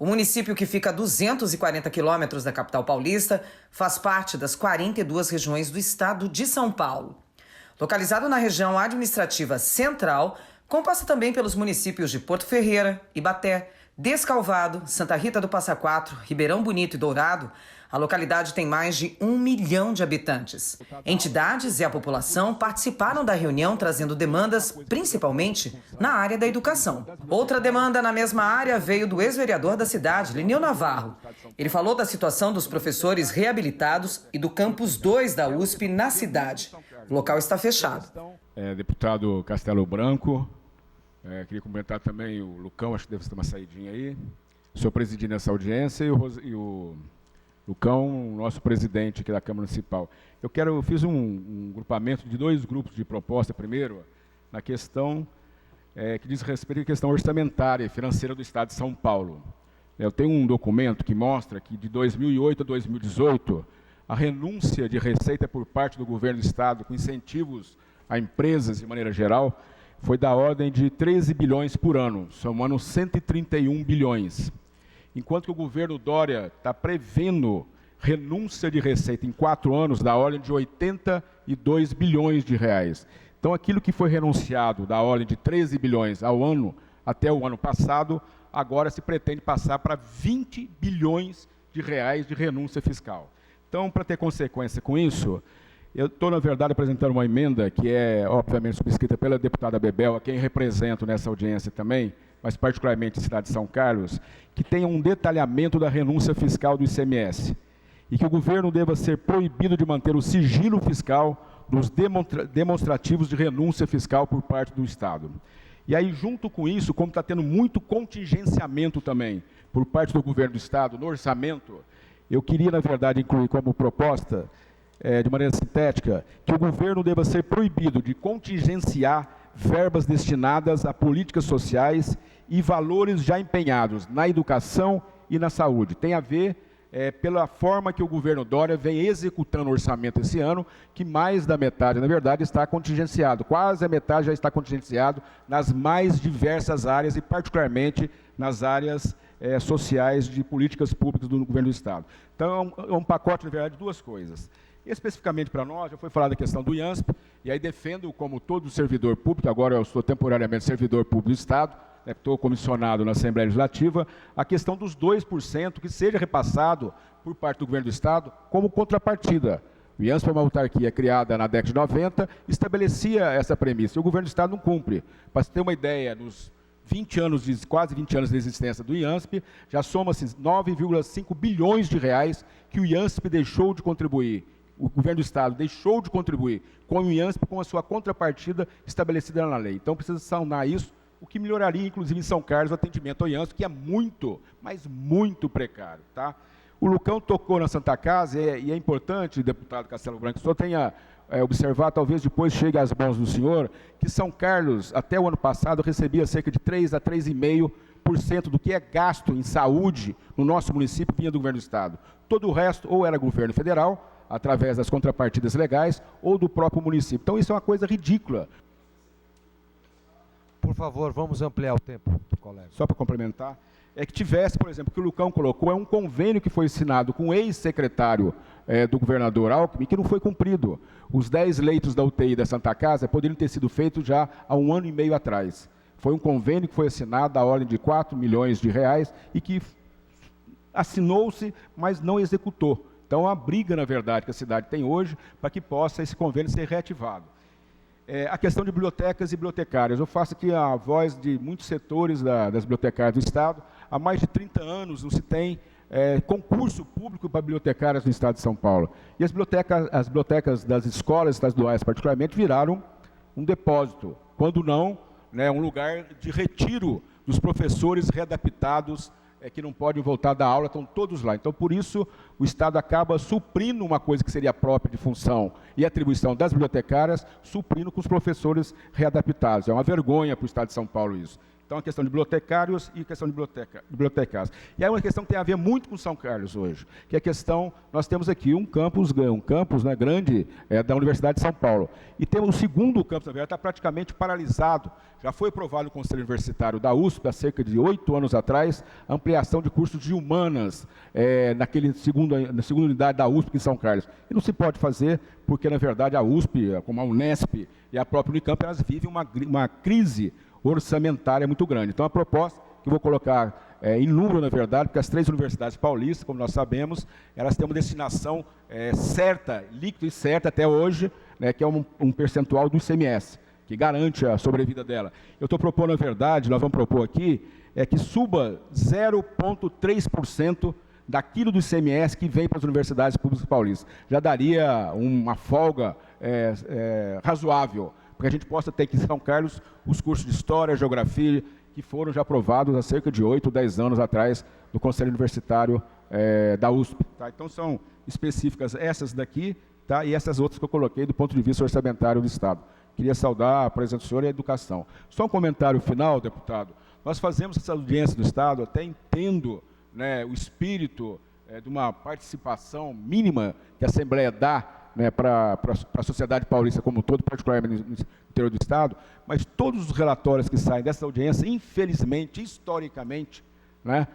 O município, que fica a 240 quilômetros da capital paulista, faz parte das 42 regiões do estado de São Paulo. Localizado na região administrativa central, compassa também pelos municípios de Porto Ferreira, Ibaté, Descalvado, Santa Rita do Passa Quatro, Ribeirão Bonito e Dourado. A localidade tem mais de 1 milhão de habitantes. Entidades e a população participaram da reunião trazendo demandas, principalmente na área da educação. Outra demanda na mesma área veio do ex-vereador da cidade, Lineu Navarro. Ele falou da situação dos professores reabilitados e do campus 2 da USP na cidade. O local está fechado. Deputado Castelo Branco, queria cumprimentar também o Lucão, acho que deve ter uma saidinha aí. O senhor presidindo essa audiência e o Lucão, nosso presidente aqui da Câmara Municipal. Eu fiz um grupamento de 2 grupos de proposta. Primeiro, na questão que diz respeito à questão orçamentária e financeira do Estado de São Paulo. Eu tenho um documento que mostra que de 2008 a 2018, a renúncia de receita por parte do governo do Estado com incentivos a empresas de maneira geral foi da ordem de 13 bilhões por ano, somando 131 bilhões. Enquanto que o governo Dória está prevendo renúncia de receita em 4 anos da ordem de 82 bilhões de reais. Então, aquilo que foi renunciado da ordem de 13 bilhões ao ano, até o ano passado, agora se pretende passar para 20 bilhões de reais de renúncia fiscal. Então, para ter consequência com isso, eu estou, na verdade, apresentando uma emenda que é, obviamente, subscrita pela deputada Bebel, a quem represento nessa audiência também, mas particularmente a cidade de São Carlos, que tenha um detalhamento da renúncia fiscal do ICMS e que o governo deva ser proibido de manter o sigilo fiscal dos demonstrativos de renúncia fiscal por parte do Estado. E aí, junto com isso, como está tendo muito contingenciamento também por parte do governo do Estado no orçamento, eu queria, na verdade, incluir como proposta, de maneira sintética, que o governo deva ser proibido de contingenciar verbas destinadas a políticas sociais e valores já empenhados na educação e na saúde. Tem a ver pela forma que o governo Dória vem executando o orçamento esse ano, que mais da metade, na verdade, está contingenciado. Quase a metade já está contingenciado nas mais diversas áreas e particularmente nas áreas sociais de políticas públicas do governo do Estado. Então, é um pacote, na verdade, de 2 coisas. Especificamente para nós, já foi falado da questão do IANSP, e aí defendo, como todo servidor público, agora eu sou temporariamente servidor público do Estado, estou comissionado na Assembleia Legislativa, a questão dos 2% que seja repassado por parte do governo do Estado como contrapartida. O IANSP é uma autarquia criada na década de 90, estabelecia essa premissa, e o governo do Estado não cumpre. Para você ter uma ideia, nos quase 20 anos de existência do IANSP, já soma-se 9,5 bilhões de reais que o IANSP deixou de contribuir. O governo do Estado deixou de contribuir com o IANSP com a sua contrapartida estabelecida na lei. Então, precisa sanar isso, o que melhoraria, inclusive, em São Carlos, o atendimento ao IANSP, que é muito, mas muito precário. Tá? O Lucão tocou na Santa Casa, e é importante, deputado Castelo Branco, que o senhor tenha observado, talvez depois chegue às mãos do senhor, que São Carlos, até o ano passado, recebia cerca de 3 a 3,5% do que é gasto em saúde no nosso município, vinha do governo do Estado. Todo o resto, ou era governo federal, através das contrapartidas legais, ou do próprio município. Então, isso é uma coisa ridícula. Por favor, vamos ampliar o tempo, colega. Só para complementar, que tivesse, por exemplo, que o Lucão colocou, é um convênio que foi assinado com o ex-secretário do governador Alckmin, que não foi cumprido. Os 10 leitos da UTI da Santa Casa poderiam ter sido feitos já há 1 ano e meio atrás. Foi um convênio que foi assinado da ordem de 4 milhões de reais e que assinou-se, mas não executou. Então, é uma briga, na verdade, que a cidade tem hoje para que possa esse convênio ser reativado. A questão de bibliotecas e bibliotecárias. Eu faço aqui a voz de muitos setores das bibliotecárias do Estado. Há mais de 30 anos não se tem concurso público para bibliotecárias no Estado de São Paulo. E as bibliotecas das escolas estaduais, particularmente, viraram um depósito. Quando não, um lugar de retiro dos professores readaptados que não podem voltar a dar aula, estão todos lá. Então, por isso, o Estado acaba suprindo uma coisa que seria própria de função e atribuição das bibliotecárias, suprindo com os professores readaptados. É uma vergonha para o Estado de São Paulo isso. Então, a questão de bibliotecários e a questão de bibliotecários. E aí uma questão que tem a ver muito com São Carlos hoje, que é a questão, nós temos aqui um campus né, grande da Universidade de São Paulo. E temos o segundo campus, na verdade, está praticamente paralisado. Já foi aprovado no Conselho Universitário da USP, há cerca de 8 anos atrás, a ampliação de cursos de humanas na segunda unidade da USP em São Carlos. E não se pode fazer, porque, na verdade, a USP, como a Unesp e a própria Unicamp, elas vivem uma crise orçamentária muito grande. Então, a proposta que eu vou colocar em número, na verdade, porque as 3 universidades paulistas, como nós sabemos, elas têm uma destinação certa, líquida e certa até hoje, né, que é um percentual do ICMS, que garante a sobrevida dela. Eu estou propondo, na verdade, nós vamos propor aqui, que suba 0,3% daquilo do ICMS que vem para as universidades públicas paulistas. Já daria uma folga razoável, para que a gente possa ter aqui em São Carlos os cursos de História, Geografia, que foram já aprovados há cerca de 8, 10 anos atrás no Conselho Universitário da USP. Tá? Então, são específicas essas daqui, tá? E essas outras que eu coloquei do ponto de vista orçamentário do Estado. Queria saudar a presença do senhor e a educação. Só um comentário final, deputado. Nós fazemos essa audiência do Estado, até entendo, né, o espírito de uma participação mínima que a Assembleia dá, né, para a sociedade paulista como um todo, particularmente no interior do Estado, mas todos os relatórios que saem dessa audiência, infelizmente, historicamente, né,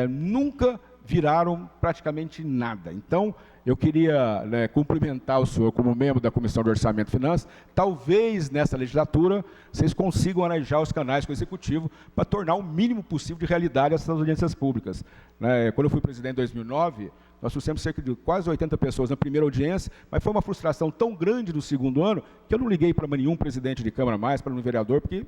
nunca viraram praticamente nada. Então, eu queria, né, cumprimentar o senhor como membro da Comissão de Orçamento e Finanças. Talvez, nessa legislatura, vocês consigam arranjar os canais com o Executivo para tornar o mínimo possível de realidade essas audiências públicas. Né, quando eu fui presidente em 2009, nós trouxemos cerca de quase 80 pessoas na primeira audiência, mas foi uma frustração tão grande no segundo ano que eu não liguei para nenhum presidente de Câmara mais, para nenhum vereador, porque,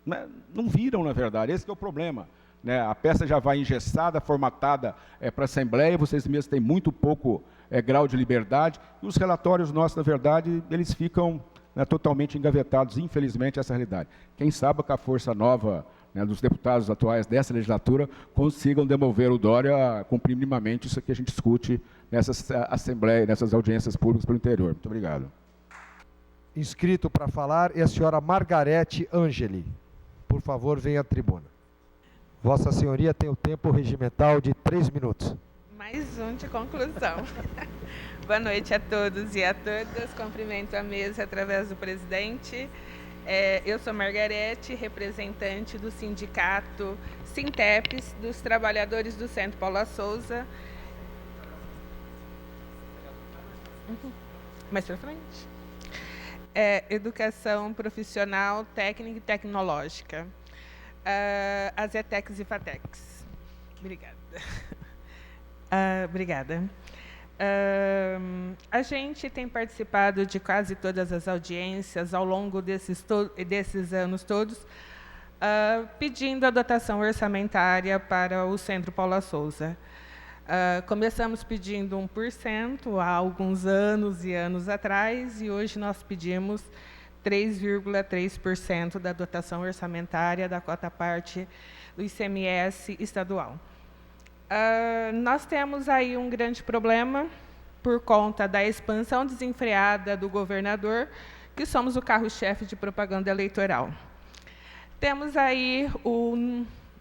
né, não viram, na verdade. Esse que é o problema. Né? A peça já vai engessada, formatada para a Assembleia, vocês mesmos têm muito pouco grau de liberdade, e os relatórios nossos, na verdade, eles ficam, né, totalmente engavetados, infelizmente, essa realidade. Quem sabe que a força nova, né, dos deputados atuais dessa legislatura consigam demover o Dória a cumprir minimamente isso que a gente discute nessas assembleias, nessas audiências públicas pelo interior. Muito obrigado. Inscrito para falar é a senhora Margarete Angeli. Por favor, venha à tribuna. Vossa Senhoria tem o tempo regimental de 3 minutos. Mais um de conclusão. Boa noite a todos e a todas. Cumprimento a mesa através do presidente. Eu sou Margarete, representante do sindicato Sintepes, dos trabalhadores do Centro Paula Souza. Mais para frente. Educação profissional, técnica e tecnológica. As ETECs e FATECs. Obrigada. Obrigada. A gente tem participado de quase todas as audiências ao longo desses anos todos, pedindo a dotação orçamentária para o Centro Paula Souza. Começamos pedindo 1% há alguns anos e anos atrás, e hoje nós pedimos 3,3% da dotação orçamentária da cota parte do ICMS estadual. Nós temos aí um grande problema por conta da expansão desenfreada do governador, que somos o carro-chefe de propaganda eleitoral. Temos aí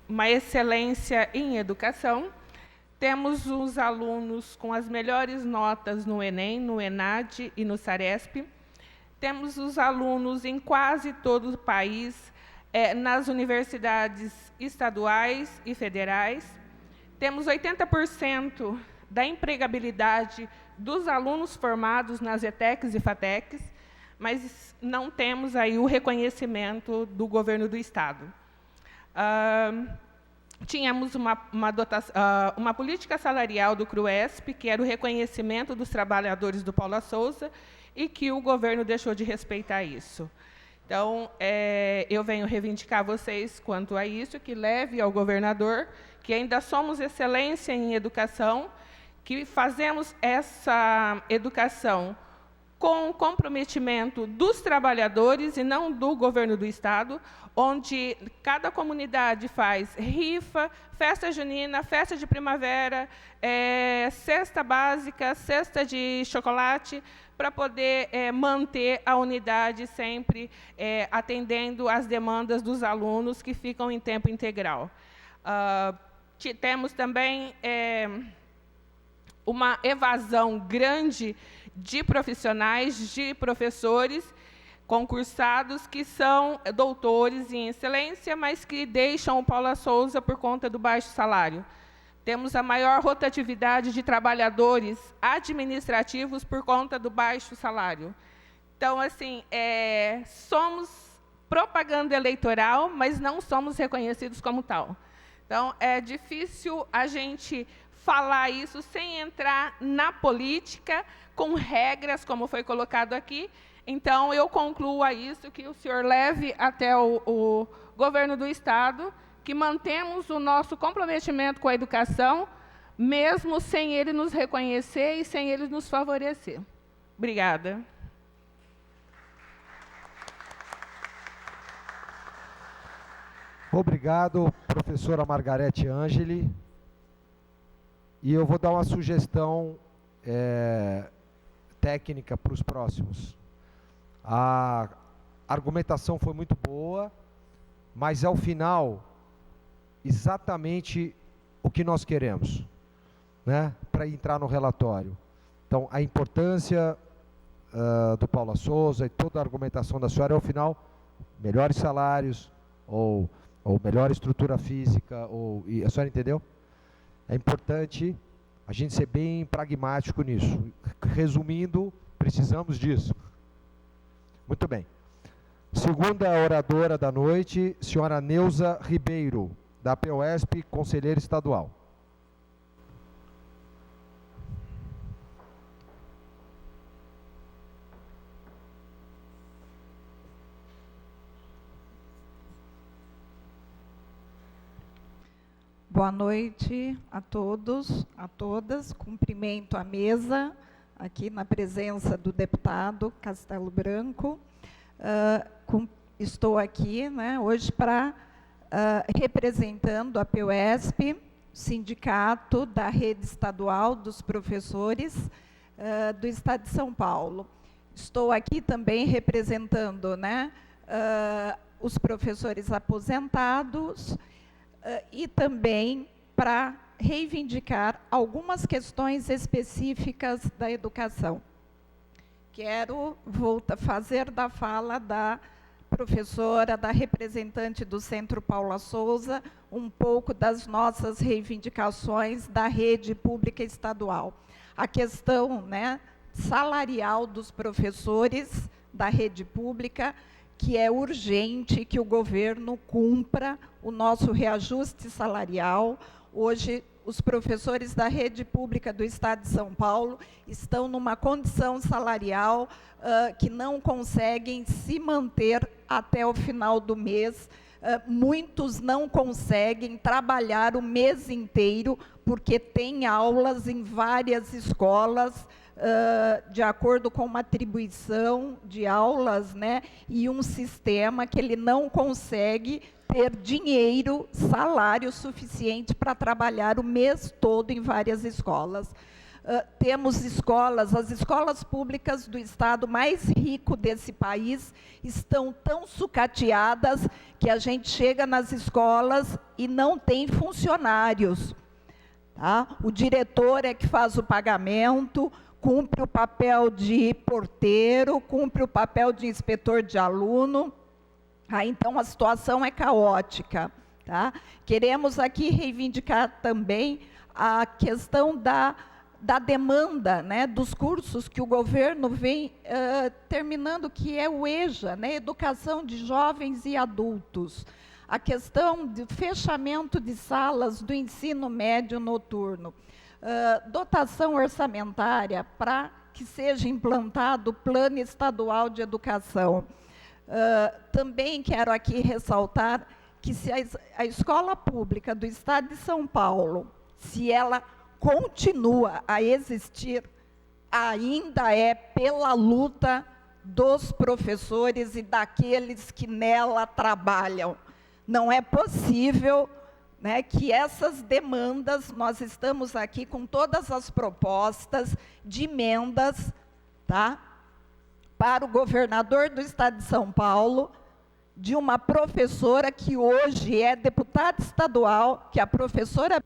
uma excelência em educação, temos os alunos com as melhores notas no Enem, no ENAD e no Saresp, temos os alunos em quase todo o país, nas universidades estaduais e federais. Temos 80% da empregabilidade dos alunos formados nas ETECs e FATECs, mas não temos aí o reconhecimento do governo do Estado. Tínhamos uma política salarial do CRUESP, que era o reconhecimento dos trabalhadores do Paula Souza, e que o governo deixou de respeitar isso. Então, eu venho reivindicar vocês quanto a isso, que leve ao governador, que ainda somos excelência em educação, que fazemos essa educação com comprometimento dos trabalhadores e não do governo do Estado, onde cada comunidade faz rifa, festa junina, festa de primavera, cesta básica, cesta de chocolate, para poder manter a unidade sempre atendendo às demandas dos alunos que ficam em tempo integral. Temos também uma evasão grande de profissionais, de professores concursados que são doutores em excelência, mas que deixam o Paula Souza por conta do baixo salário. Temos a maior rotatividade de trabalhadores administrativos por conta do baixo salário. Então, assim, somos propaganda eleitoral, mas não somos reconhecidos como tal. Então, é difícil a gente falar isso sem entrar na política, com regras, como foi colocado aqui. Então, eu concluo a isso, que o senhor leve até o governo do Estado, que mantemos o nosso comprometimento com a educação, mesmo sem ele nos reconhecer e sem ele nos favorecer. Obrigada. Obrigado, professora Margarete Angeli. E eu vou dar uma sugestão técnica para os próximos. A argumentação foi muito boa, mas ao final, exatamente o que nós queremos, né, para entrar no relatório. Então, a importância do Paula Souza e toda a argumentação da senhora, ao final, melhores salários, ou melhor estrutura física, e a senhora entendeu? É importante a gente ser bem pragmático nisso. Resumindo, precisamos disso. Muito bem. Segunda oradora da noite, senhora Neuza Ribeiro, da POSP, conselheira estadual. Boa noite a todos, a todas. Cumprimento a mesa, aqui na presença do deputado Castelo Branco. Estou aqui, né, hoje para representando a POSP, sindicato da rede estadual dos professores do Estado de São Paulo. Estou aqui também representando, né, os professores aposentados, e também para reivindicar algumas questões específicas da educação. Quero fazer da fala da professora, da representante do Centro Paula Souza, um pouco das nossas reivindicações da rede pública estadual. A questão, né, salarial dos professores da rede pública, que é urgente que o governo cumpra o nosso reajuste salarial. Hoje, os professores da rede pública do Estado de São Paulo estão numa condição salarial que não conseguem se manter até o final do mês. Muitos não conseguem trabalhar o mês inteiro, porque tem aulas em várias escolas, de acordo com uma atribuição de aulas, né, e um sistema que ele não consegue ter dinheiro, salário suficiente para trabalhar o mês todo em várias escolas. Temos escolas, as escolas públicas do estado mais rico desse país estão tão sucateadas que a gente chega nas escolas e não tem funcionários. Tá? O diretor é que faz o pagamento, cumpre o papel de porteiro, cumpre o papel de inspetor de aluno. Então, a situação é caótica. Tá? Queremos aqui reivindicar também a questão da demanda, né, dos cursos que o governo vem terminando, que é o EJA, né, Educação de Jovens e Adultos. A questão do fechamento de salas do ensino médio noturno. Dotação orçamentária para que seja implantado o Plano Estadual de Educação. Também quero aqui ressaltar que se a escola pública do Estado de São Paulo, se ela continua a existir, ainda é pela luta dos professores e daqueles que nela trabalham. Não é possível, né, que essas demandas, nós estamos aqui com todas as propostas de emendas, tá, para o governador do estado de São Paulo, de uma professora que hoje é deputada estadual, que a professora...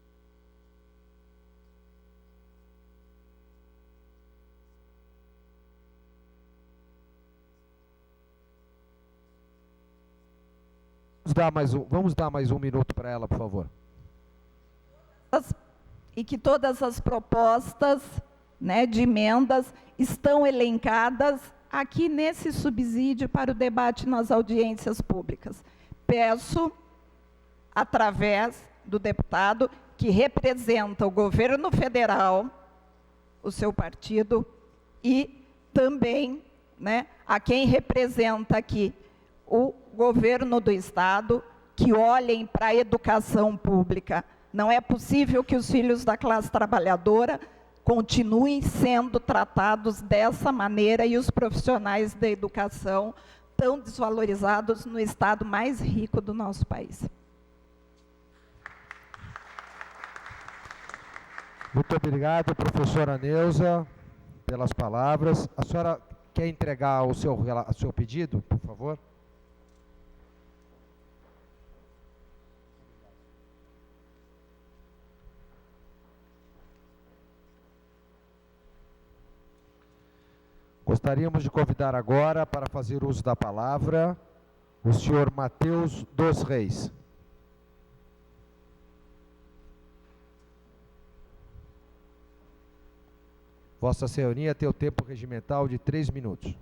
Vamos dar mais um minuto para ela, por favor. E que todas as propostas, né, de emendas estão elencadas aqui nesse subsídio para o debate nas audiências públicas. Peço, através do deputado que representa o governo federal, o seu partido, e também, né, a quem representa aqui o governo do estado, que olhem para a educação pública. Não é possível que os filhos da classe trabalhadora continuem sendo tratados dessa maneira e os profissionais da educação tão desvalorizados no estado mais rico do nosso país. Muito obrigado, professora Neuza, pelas palavras. A senhora quer entregar o seu pedido, por favor? Gostaríamos de convidar agora para fazer uso da palavra o senhor Matheus dos Reis. Vossa Senhoria tem o tempo regimental de 3 minutos.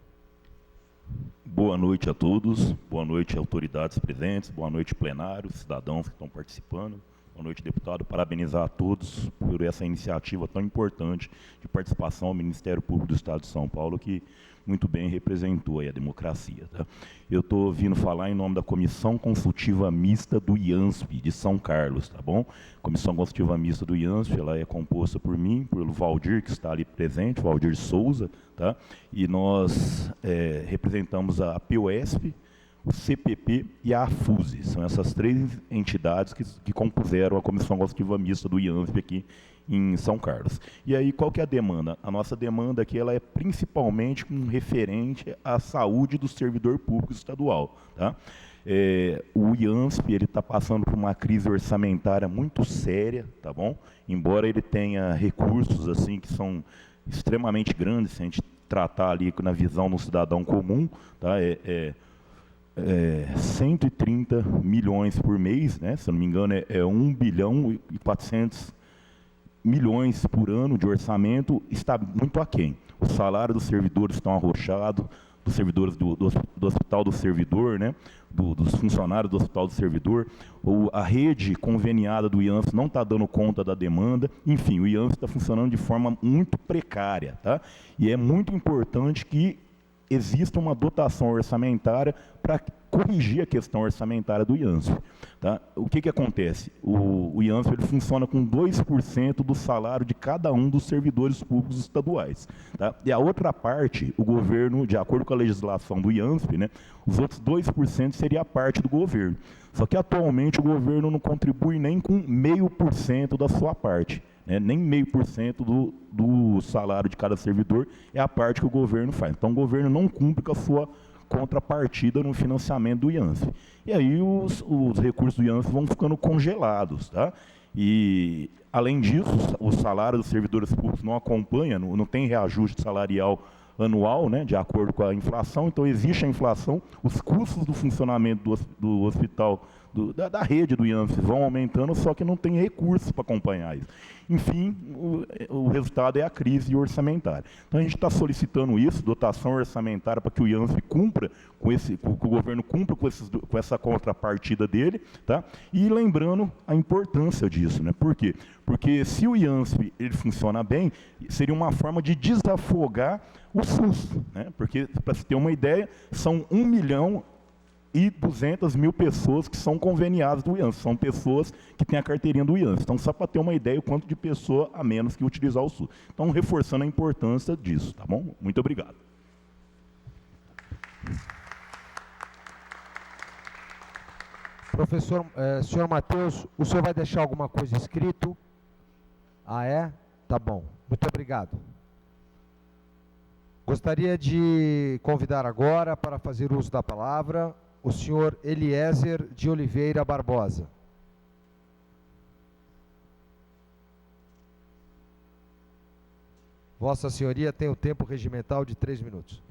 Boa noite a todos, boa noite autoridades presentes, boa noite plenário, cidadãos que estão participando. Boa noite, deputado. Parabenizar a todos por essa iniciativa tão importante de participação ao Ministério Público do Estado de São Paulo, que muito bem representou aí a democracia. Tá? Eu estou ouvindo falar em nome da Comissão Consultiva Mista do IANSP, de São Carlos, tá bom? Comissão Consultiva Mista do IANSP, ela é composta por mim, pelo Valdir, que está ali presente, Valdir Souza, tá? E nós representamos a POSP, o CPP e a AFUSE. São essas 3 entidades que compuseram a Comissão Consultiva Mista do IANSP aqui em São Carlos. E aí, qual que é a demanda? A nossa demanda aqui ela é principalmente referente à saúde do servidor público estadual. Tá? O IANSP está passando por uma crise orçamentária muito séria, tá bom? Embora ele tenha recursos assim, que são extremamente grandes, se a gente tratar ali na visão do cidadão comum, tá? 130 milhões por mês, né? Se eu não me engano, 1 bilhão e 400 milhões por ano de orçamento, está muito aquém. O salário dos servidores estão arrochados, dos servidores do Hospital do Servidor, né? Dos funcionários do Hospital do Servidor, a rede conveniada do IANSP não está dando conta da demanda, enfim, o IANSP está funcionando de forma muito precária, tá? E é muito importante que exista uma dotação orçamentária para corrigir a questão orçamentária do IANSP. Tá? O que acontece? O IANSP ele funciona com 2% do salário de cada um dos servidores públicos estaduais. Tá? E a outra parte, o governo, de acordo com a legislação do IANSP, né, os outros 2% seria a parte do governo. Só que atualmente o governo não contribui nem com 0,5% da sua parte. Nem 0,5% do salário de cada servidor é a parte que o governo faz. Então, o governo não cumpre com a sua contrapartida no financiamento do IANSP. E aí, os recursos do IANSP vão ficando congelados. Tá? E, além disso, o salário dos servidores públicos não acompanha, não tem reajuste salarial anual, né, de acordo com a inflação. Então, existe a inflação, os custos do funcionamento do hospital, da rede do IANSP vão aumentando, só que não tem recursos para acompanhar isso. Enfim, o resultado é a crise orçamentária. Então, a gente está solicitando isso, dotação orçamentária, para que o IANSP cumpra, que o governo cumpra com essa contrapartida dele, tá? E lembrando a importância disso, né? Por quê? Porque se o IANSP ele funciona bem, seria uma forma de desafogar o SUS, né? Porque, para se ter uma ideia, são 1.200.000 pessoas que são conveniadas do IANSP, são pessoas que têm a carteirinha do IANSP. Então, só para ter uma ideia, o quanto de pessoa a menos que utilizar o SUS. Então, reforçando a importância disso, tá bom? Muito obrigado. Professor, senhor Matheus, o senhor vai deixar alguma coisa escrito? Ah, é? Tá bom. Muito obrigado. Gostaria de convidar agora para fazer uso da palavra o senhor Eliezer de Oliveira Barbosa. Vossa Senhoria tem o tempo regimental de 3 minutos.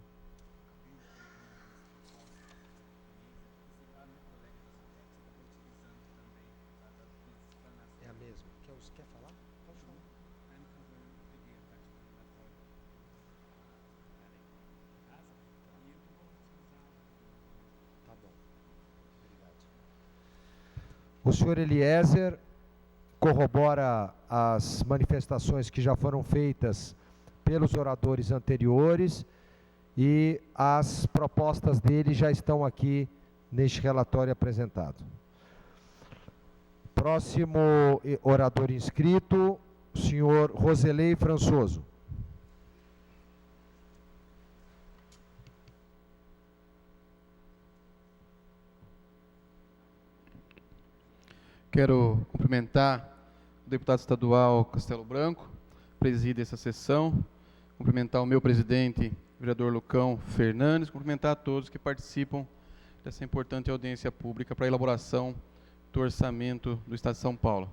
É a mesma. Quer falar? Pode falar. Tá bom. Obrigado. O senhor Eliezer corrobora as manifestações que já foram feitas pelos oradores anteriores e as propostas dele já estão aqui neste relatório apresentado. Próximo orador inscrito, o senhor Roselei Françoso. Quero cumprimentar o deputado estadual Castelo Branco, preside essa sessão, cumprimentar o meu presidente, vereador Lucão Fernandes, cumprimentar a todos que participam dessa importante audiência pública para a elaboração do orçamento do Estado de São Paulo.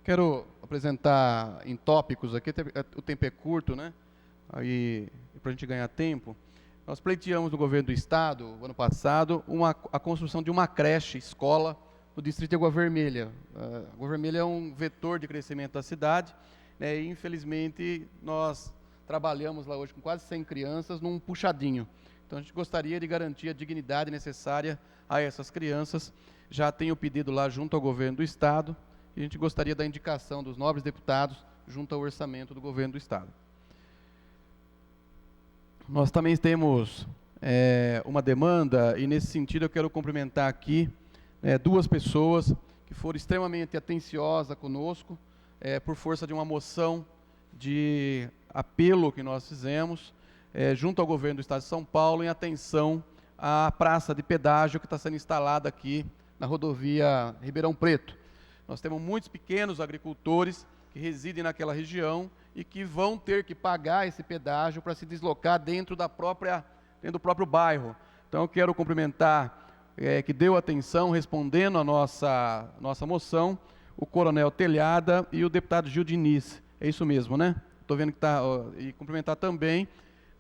Quero apresentar em tópicos aqui, o tempo é curto, né? Aí, para a gente ganhar tempo, nós pleiteamos no governo do Estado, ano passado, a construção de uma creche, escola, no distrito de Água Vermelha. Água Vermelha é um vetor de crescimento da cidade, né, e infelizmente nós trabalhamos lá hoje com quase 100 crianças num puxadinho. Então a gente gostaria de garantir a dignidade necessária a essas crianças. Já tem o pedido lá junto ao governo do Estado e a gente gostaria da indicação dos nobres deputados junto ao orçamento do governo do Estado. Nós também temos uma demanda e nesse sentido eu quero cumprimentar aqui duas pessoas que foram extremamente atenciosas conosco, por força de uma moção de apelo que nós fizemos, junto ao governo do Estado de São Paulo, em atenção à praça de pedágio que está sendo instalada aqui na rodovia Ribeirão Preto. Nós temos muitos pequenos agricultores que residem naquela região e que vão ter que pagar esse pedágio para se deslocar dentro do próprio bairro. Então eu quero cumprimentar que deu atenção, respondendo a nossa moção, o Coronel Telhada e o deputado Gil Diniz. É isso mesmo, né? Estou vendo que está... E cumprimentar também,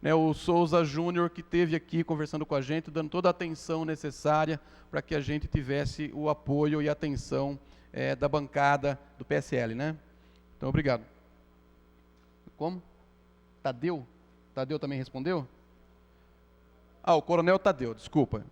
né, o Souza Júnior, que esteve aqui conversando com a gente, dando toda a atenção necessária para que a gente tivesse o apoio e atenção da bancada do PSL, né? Então, obrigado. Como? Tadeu? Tadeu também respondeu? O Coronel Tadeu, desculpa.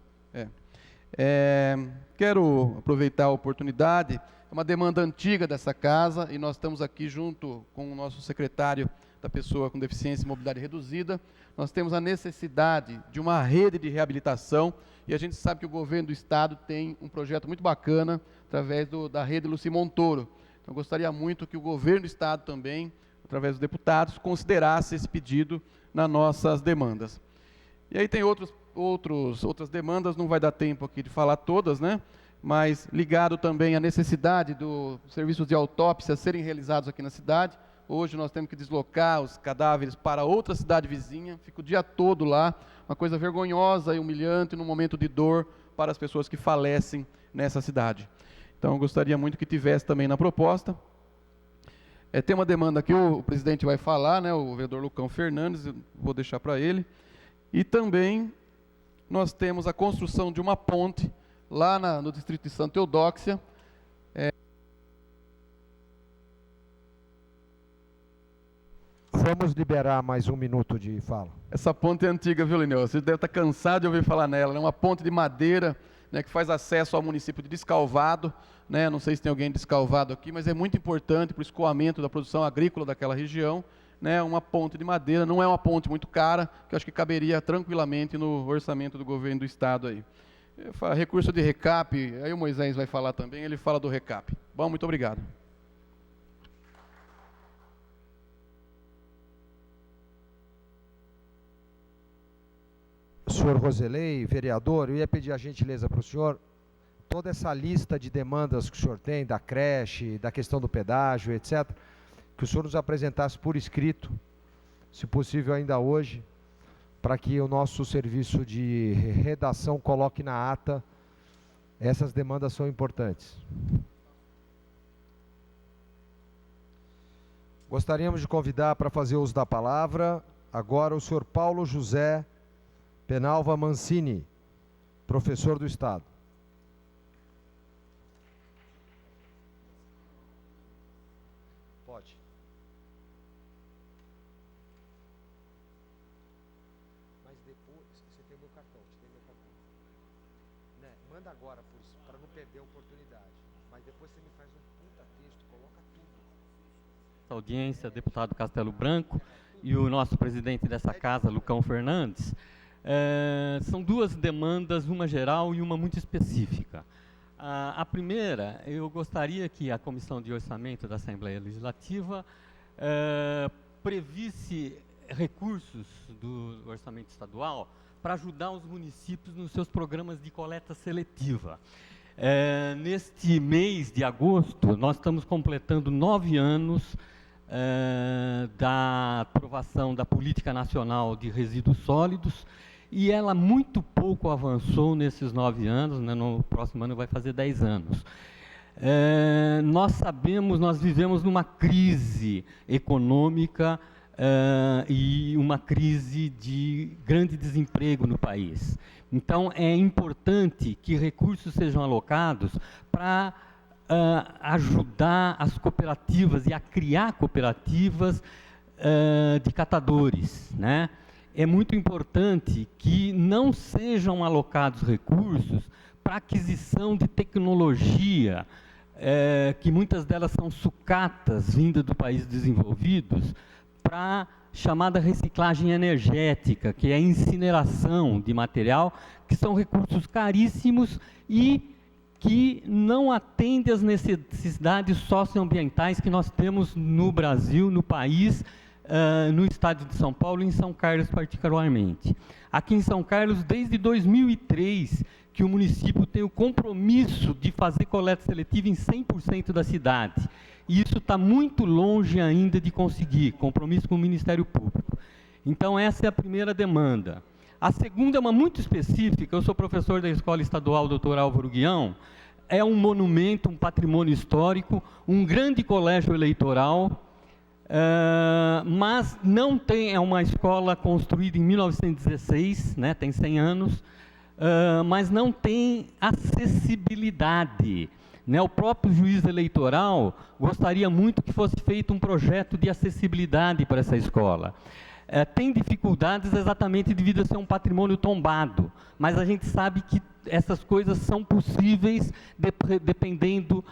Quero aproveitar a oportunidade, é uma demanda antiga dessa casa e nós estamos aqui junto com o nosso secretário da pessoa com deficiência e mobilidade reduzida. Nós temos a necessidade de uma rede de reabilitação e a gente sabe que o governo do Estado tem um projeto muito bacana através da rede Luci Montoro. Então, gostaria muito que o governo do Estado também, através dos deputados, considerasse esse pedido nas nossas demandas. E aí tem outras demandas, não vai dar tempo aqui de falar todas, né? Mas ligado também à necessidade dos serviços de autópsia serem realizados aqui na cidade. Hoje nós temos que deslocar os cadáveres para outra cidade vizinha, fica o dia todo lá, uma coisa vergonhosa e humilhante num momento de dor para as pessoas que falecem nessa cidade. Então eu gostaria muito que tivesse também na proposta. Tem uma demanda que o presidente vai falar, né, o vereador Lucão Fernandes, eu vou deixar para ele. E também nós temos a construção de uma ponte lá no distrito de Santa Eudóxia. Vamos liberar mais 1 minuto de fala. Essa ponte é antiga, viu, Lineu? Você deve estar cansado de ouvir falar nela. É uma ponte de madeira, né, que faz acesso ao município de Descalvado. Né? Não sei se tem alguém de Descalvado aqui, mas é muito importante para o escoamento da produção agrícola daquela região. Né, uma ponte de madeira, não é uma ponte muito cara, que eu acho que caberia tranquilamente no orçamento do governo do Estado aí. Recurso de recap, aí o Moisés vai falar também, ele fala do recap. Bom, muito obrigado. Senhor Roselei, vereador, eu ia pedir a gentileza para o senhor, toda essa lista de demandas que o senhor tem, da creche, da questão do pedágio, etc., que o senhor nos apresentasse por escrito, se possível ainda hoje, para que o nosso serviço de redação coloque na ata. Essas demandas são importantes. Gostaríamos de convidar para fazer uso da palavra agora o senhor Paulo José Penalva Mancini, professor do Estado. Pode. Mas depois, você tem o meu cartão, te dei meu cartão. Né? Manda agora, para não perder a oportunidade. Mas depois você me faz um puta texto, coloca tudo. Audiência, deputado Castelo Branco e o nosso presidente dessa casa, Lucão Fernandes, são duas demandas, uma geral e uma muito específica. A primeira, eu gostaria que a Comissão de Orçamento da Assembleia Legislativa previsse recursos do orçamento estadual para ajudar os municípios nos seus programas de coleta seletiva. Neste mês de agosto, nós estamos completando 9 anos da aprovação da Política Nacional de Resíduos Sólidos, e ela muito pouco avançou nesses 9 anos, né? No próximo ano vai fazer 10 anos. Nós sabemos, nós vivemos numa crise econômica e uma crise de grande desemprego no país. Então, é importante que recursos sejam alocados para ajudar as cooperativas e a criar cooperativas de catadores, né? É muito importante que não sejam alocados recursos para aquisição de tecnologia, que muitas delas são sucatas vindas do país desenvolvidos, para chamada reciclagem energética, que é a incineração de material, que são recursos caríssimos e que não atende às necessidades socioambientais que nós temos no Brasil, no país, no estado de São Paulo e em São Carlos particularmente. Aqui em São Carlos, desde 2003, que o município tem o compromisso de fazer coleta seletiva em 100% da cidade. E isso está muito longe ainda de conseguir, compromisso com o Ministério Público. Então, essa é a primeira demanda. A segunda é uma muito específica. Eu sou professor da Escola Estadual Dr. Álvaro Guião. É um monumento, um patrimônio histórico, um grande colégio eleitoral, mas não tem, é uma escola construída em 1916, né, tem 100 anos, mas não tem acessibilidade. Né? O próprio juiz eleitoral gostaria muito que fosse feito um projeto de acessibilidade para essa escola. Tem dificuldades exatamente devido a ser um patrimônio tombado, mas a gente sabe que essas coisas são possíveis dependendo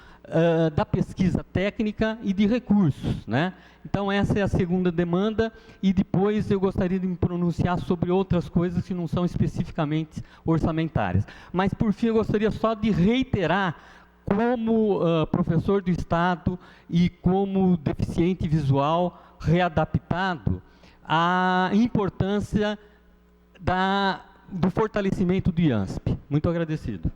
da pesquisa técnica e de recursos, né? Então, essa é a segunda demanda, e depois eu gostaria de me pronunciar sobre outras coisas que não são especificamente orçamentárias. Mas, por fim, eu gostaria só de reiterar, como professor do Estado e como deficiente visual readaptado, a importância do fortalecimento do IANSP. Muito agradecido.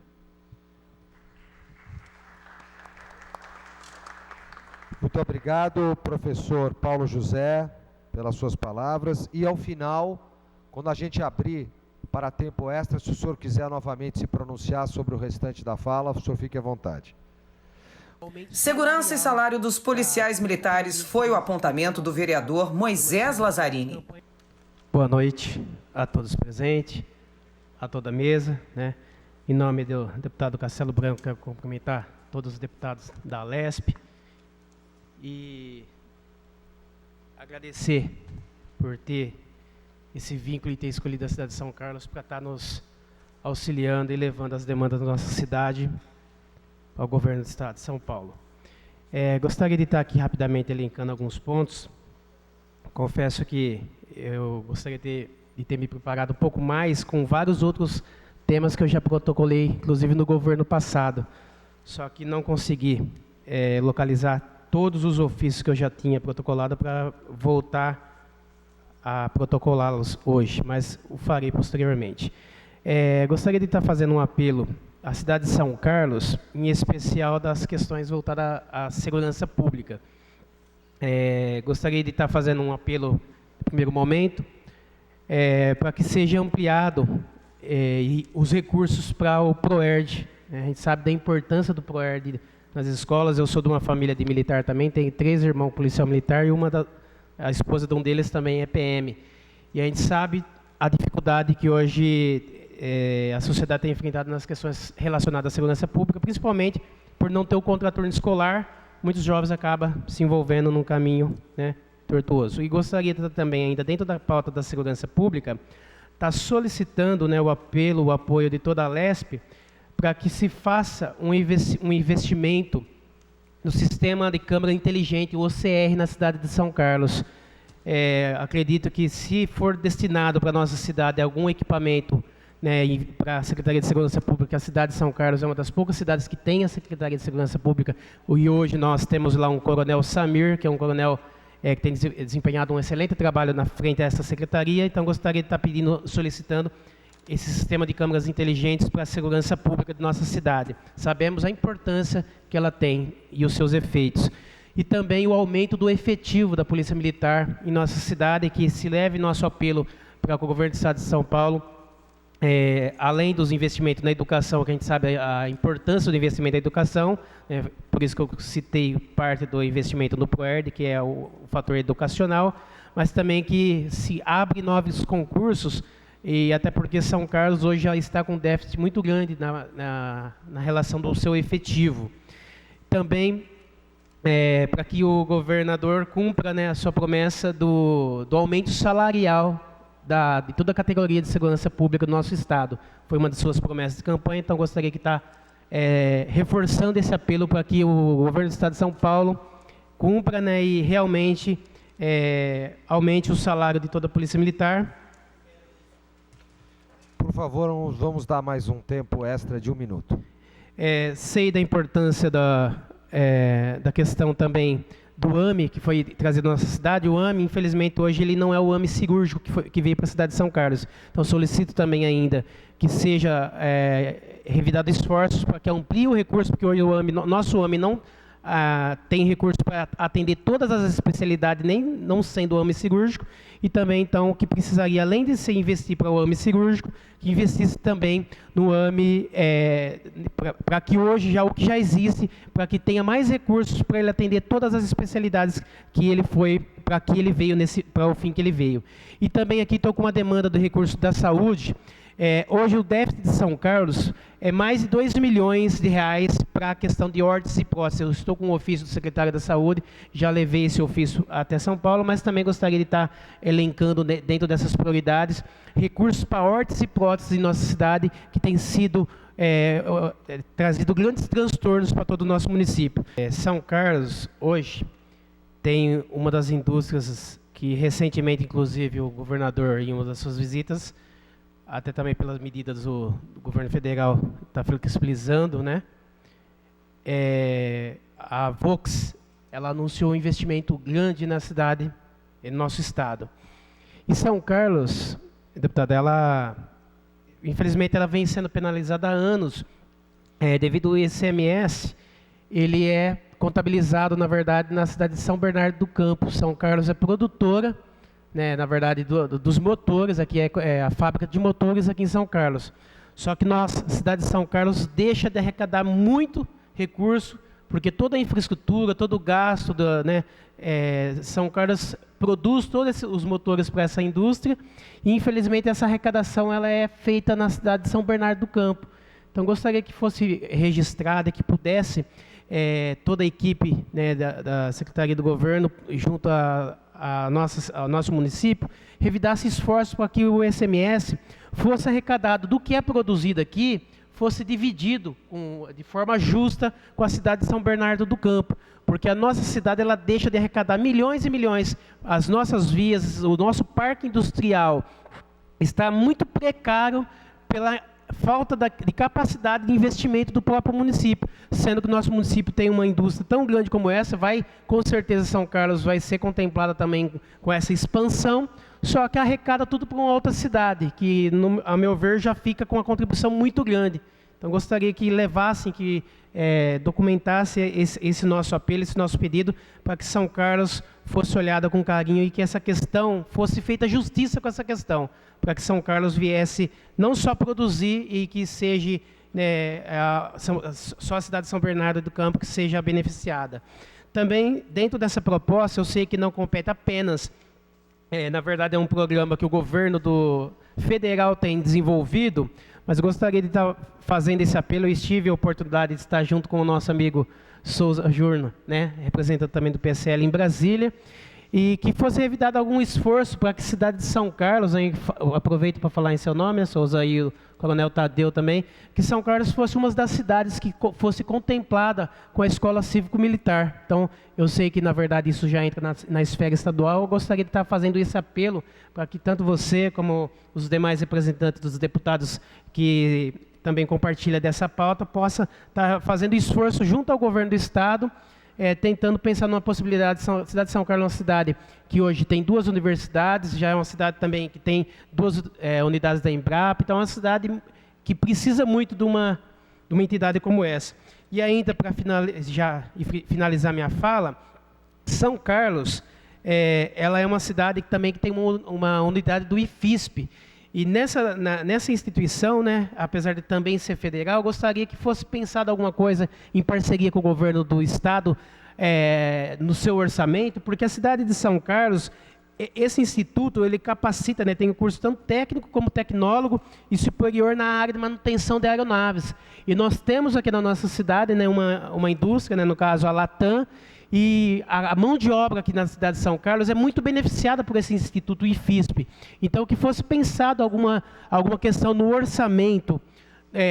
Muito obrigado, professor Paulo José, pelas suas palavras. E, ao final, quando a gente abrir para tempo extra, se o senhor quiser novamente se pronunciar sobre o restante da fala, o senhor fique à vontade. Segurança e salário dos policiais militares foi o apontamento do vereador Moisés Lazzarini. Boa noite a todos presentes, a toda a mesa, né? Em nome do deputado Castelo Branco, quero cumprimentar todos os deputados da Alesp e agradecer por ter esse vínculo e ter escolhido a cidade de São Carlos para estar nos auxiliando e levando as demandas da nossa cidade ao governo do estado de São Paulo. Gostaria de estar aqui rapidamente elencando alguns pontos. Confesso que eu gostaria de ter me preparado um pouco mais com vários outros temas que eu já protocolei, inclusive no governo passado. Só que não consegui localizar todos os ofícios que eu já tinha protocolado para voltar a protocolá-los hoje, mas o farei posteriormente. Gostaria de estar fazendo um apelo à cidade de São Carlos, em especial das questões voltadas à segurança pública. Gostaria de estar fazendo um apelo, no primeiro momento, para que seja ampliado e os recursos para o PROERD. A gente sabe da importância do PROERD nas escolas. Eu sou de uma família de militar também, tenho 3 irmãos policial militar e a esposa de um deles também é PM. E a gente sabe a dificuldade que hoje a sociedade tem enfrentado nas questões relacionadas à segurança pública, principalmente por não ter o contraturno escolar. Muitos jovens acabam se envolvendo num caminho, né, tortuoso. E gostaria também, ainda dentro da pauta da segurança pública, estar solicitando, né, o apelo, o apoio de toda a LESP, para que se faça um investimento no sistema de câmara inteligente, o OCR, na cidade de São Carlos. Acredito que, se for destinado para a nossa cidade algum equipamento, né, para a Secretaria de Segurança Pública, a cidade de São Carlos é uma das poucas cidades que tem a Secretaria de Segurança Pública, e hoje nós temos lá um coronel Samir, que é um coronel que tem desempenhado um excelente trabalho na frente a essa secretaria. Então gostaria de estar solicitando esse sistema de câmeras inteligentes para a segurança pública de nossa cidade. Sabemos a importância que ela tem e os seus efeitos. E também o aumento do efetivo da Polícia Militar em nossa cidade, que se leve nosso apelo para o governo do Estado de São Paulo, além dos investimentos na educação, que a gente sabe a importância do investimento na educação, por isso que eu citei parte do investimento no PROERD, que é o fator educacional, mas também que se abre novos concursos, e até porque São Carlos hoje já está com um déficit muito grande na relação do seu efetivo. Também para que o governador cumpra, né, a sua promessa do aumento salarial de toda a categoria de segurança pública do nosso Estado. Foi uma das suas promessas de campanha, então gostaria de estar reforçando esse apelo para que o governo do Estado de São Paulo cumpra, né, e realmente aumente o salário de toda a Polícia Militar. Por favor, vamos dar mais um tempo extra de 1 minuto. Sei da importância da questão também do AME, que foi trazido na nossa cidade. O AME, infelizmente, hoje ele não é o AME cirúrgico que veio para a cidade de São Carlos. Então, solicito também ainda que seja revidado esforços para que amplie o recurso, porque hoje o AME, nosso AME não tem recurso para atender todas as especialidades, nem não sendo o AME cirúrgico, e também, então, que precisaria, além de se investir para o AME cirúrgico, que investisse também no AME, para que hoje, o que já existe, para que tenha mais recursos para ele atender todas as especialidades que ele foi, para que ele veio, para o fim que ele veio. E também aqui estou com uma demanda do recurso da saúde. Hoje o déficit de São Carlos é mais de 2 milhões de reais para a questão de órteses e próteses. Eu estou com o ofício do secretário da Saúde, já levei esse ofício até São Paulo, mas também gostaria de estar elencando, dentro dessas prioridades, recursos para órteses e próteses em nossa cidade, que tem sido trazido grandes transtornos para todo o nosso município. São Carlos, hoje, tem uma das indústrias que recentemente, inclusive, o governador, em uma das suas visitas, até também pelas medidas do governo federal, está flexibilizando, né? A Vox, ela anunciou um investimento grande na cidade, no nosso estado. E São Carlos, deputada, infelizmente, ela vem sendo penalizada há anos, devido ao ICMS, ele é contabilizado, na verdade, na cidade de São Bernardo do Campo. São Carlos é produtora, né, na verdade, dos motores, aqui é a fábrica de motores aqui em São Carlos. Só que nossa cidade de São Carlos deixa de arrecadar muito recurso, porque toda a infraestrutura, todo o gasto, São Carlos produz todos os motores para essa indústria, e infelizmente essa arrecadação ela é feita na cidade de São Bernardo do Campo. Então gostaria que fosse registrada, que pudesse toda a equipe, né, da Secretaria do Governo, junto ao nosso município, revidasse esforços para que o ICMS fosse arrecadado do que é produzido aqui, fosse dividido de forma justa com a cidade de São Bernardo do Campo, porque a nossa cidade ela deixa de arrecadar milhões e milhões. As nossas vias, o nosso parque industrial está muito precário pela falta de capacidade de investimento do próprio município, sendo que o nosso município tem uma indústria tão grande como essa, com certeza São Carlos vai ser contemplada também com essa expansão, só que arrecada tudo para uma outra cidade, que, a meu ver, já fica com uma contribuição muito grande. Então, gostaria que levassem, que documentasse esse nosso apelo, esse nosso pedido, para que São Carlos fosse olhada com carinho e que essa questão fosse feita justiça com essa questão, para que São Carlos viesse não só produzir e que seja só a cidade de São Bernardo do Campo que seja beneficiada. Também, dentro dessa proposta, eu sei que não compete apenas, na verdade é um programa que o governo federal tem desenvolvido, mas eu gostaria de estar fazendo esse apelo. Eu tive a oportunidade de estar junto com o nosso amigo Souza Jurno, né, representante também do PSL em Brasília, e que fosse revidado algum esforço para que a cidade de São Carlos, eu aproveito para falar em seu nome, Souza, e o Coronel Tadeu também, que São Carlos fosse uma das cidades que fosse contemplada com a escola cívico-militar. Então, eu sei que, na verdade, isso já entra na esfera estadual. Eu gostaria de estar fazendo esse apelo para que tanto você como os demais representantes dos deputados que também compartilham dessa pauta possa estar fazendo esforço junto ao governo do Estado, tentando pensar numa possibilidade. A cidade de São Carlos é uma cidade que hoje tem 2 universidades, já é uma cidade também que tem 2 unidades da Embrapa, então é uma cidade que precisa muito de uma entidade como essa. E ainda, para finalizar minha fala, São Carlos, ela é uma cidade que também tem uma unidade do IFISP, e nessa instituição, né, apesar de também ser federal, eu gostaria que fosse pensado alguma coisa em parceria com o governo do Estado no seu orçamento, porque a cidade de São Carlos, esse instituto, ele capacita, né, tem um curso tanto técnico como tecnólogo e superior na área de manutenção de aeronaves. E nós temos aqui na nossa cidade, né, uma indústria, né, no caso a Latam, e a mão de obra aqui na cidade de São Carlos é muito beneficiada por esse Instituto IFISP. Então, que fosse pensado alguma questão no orçamento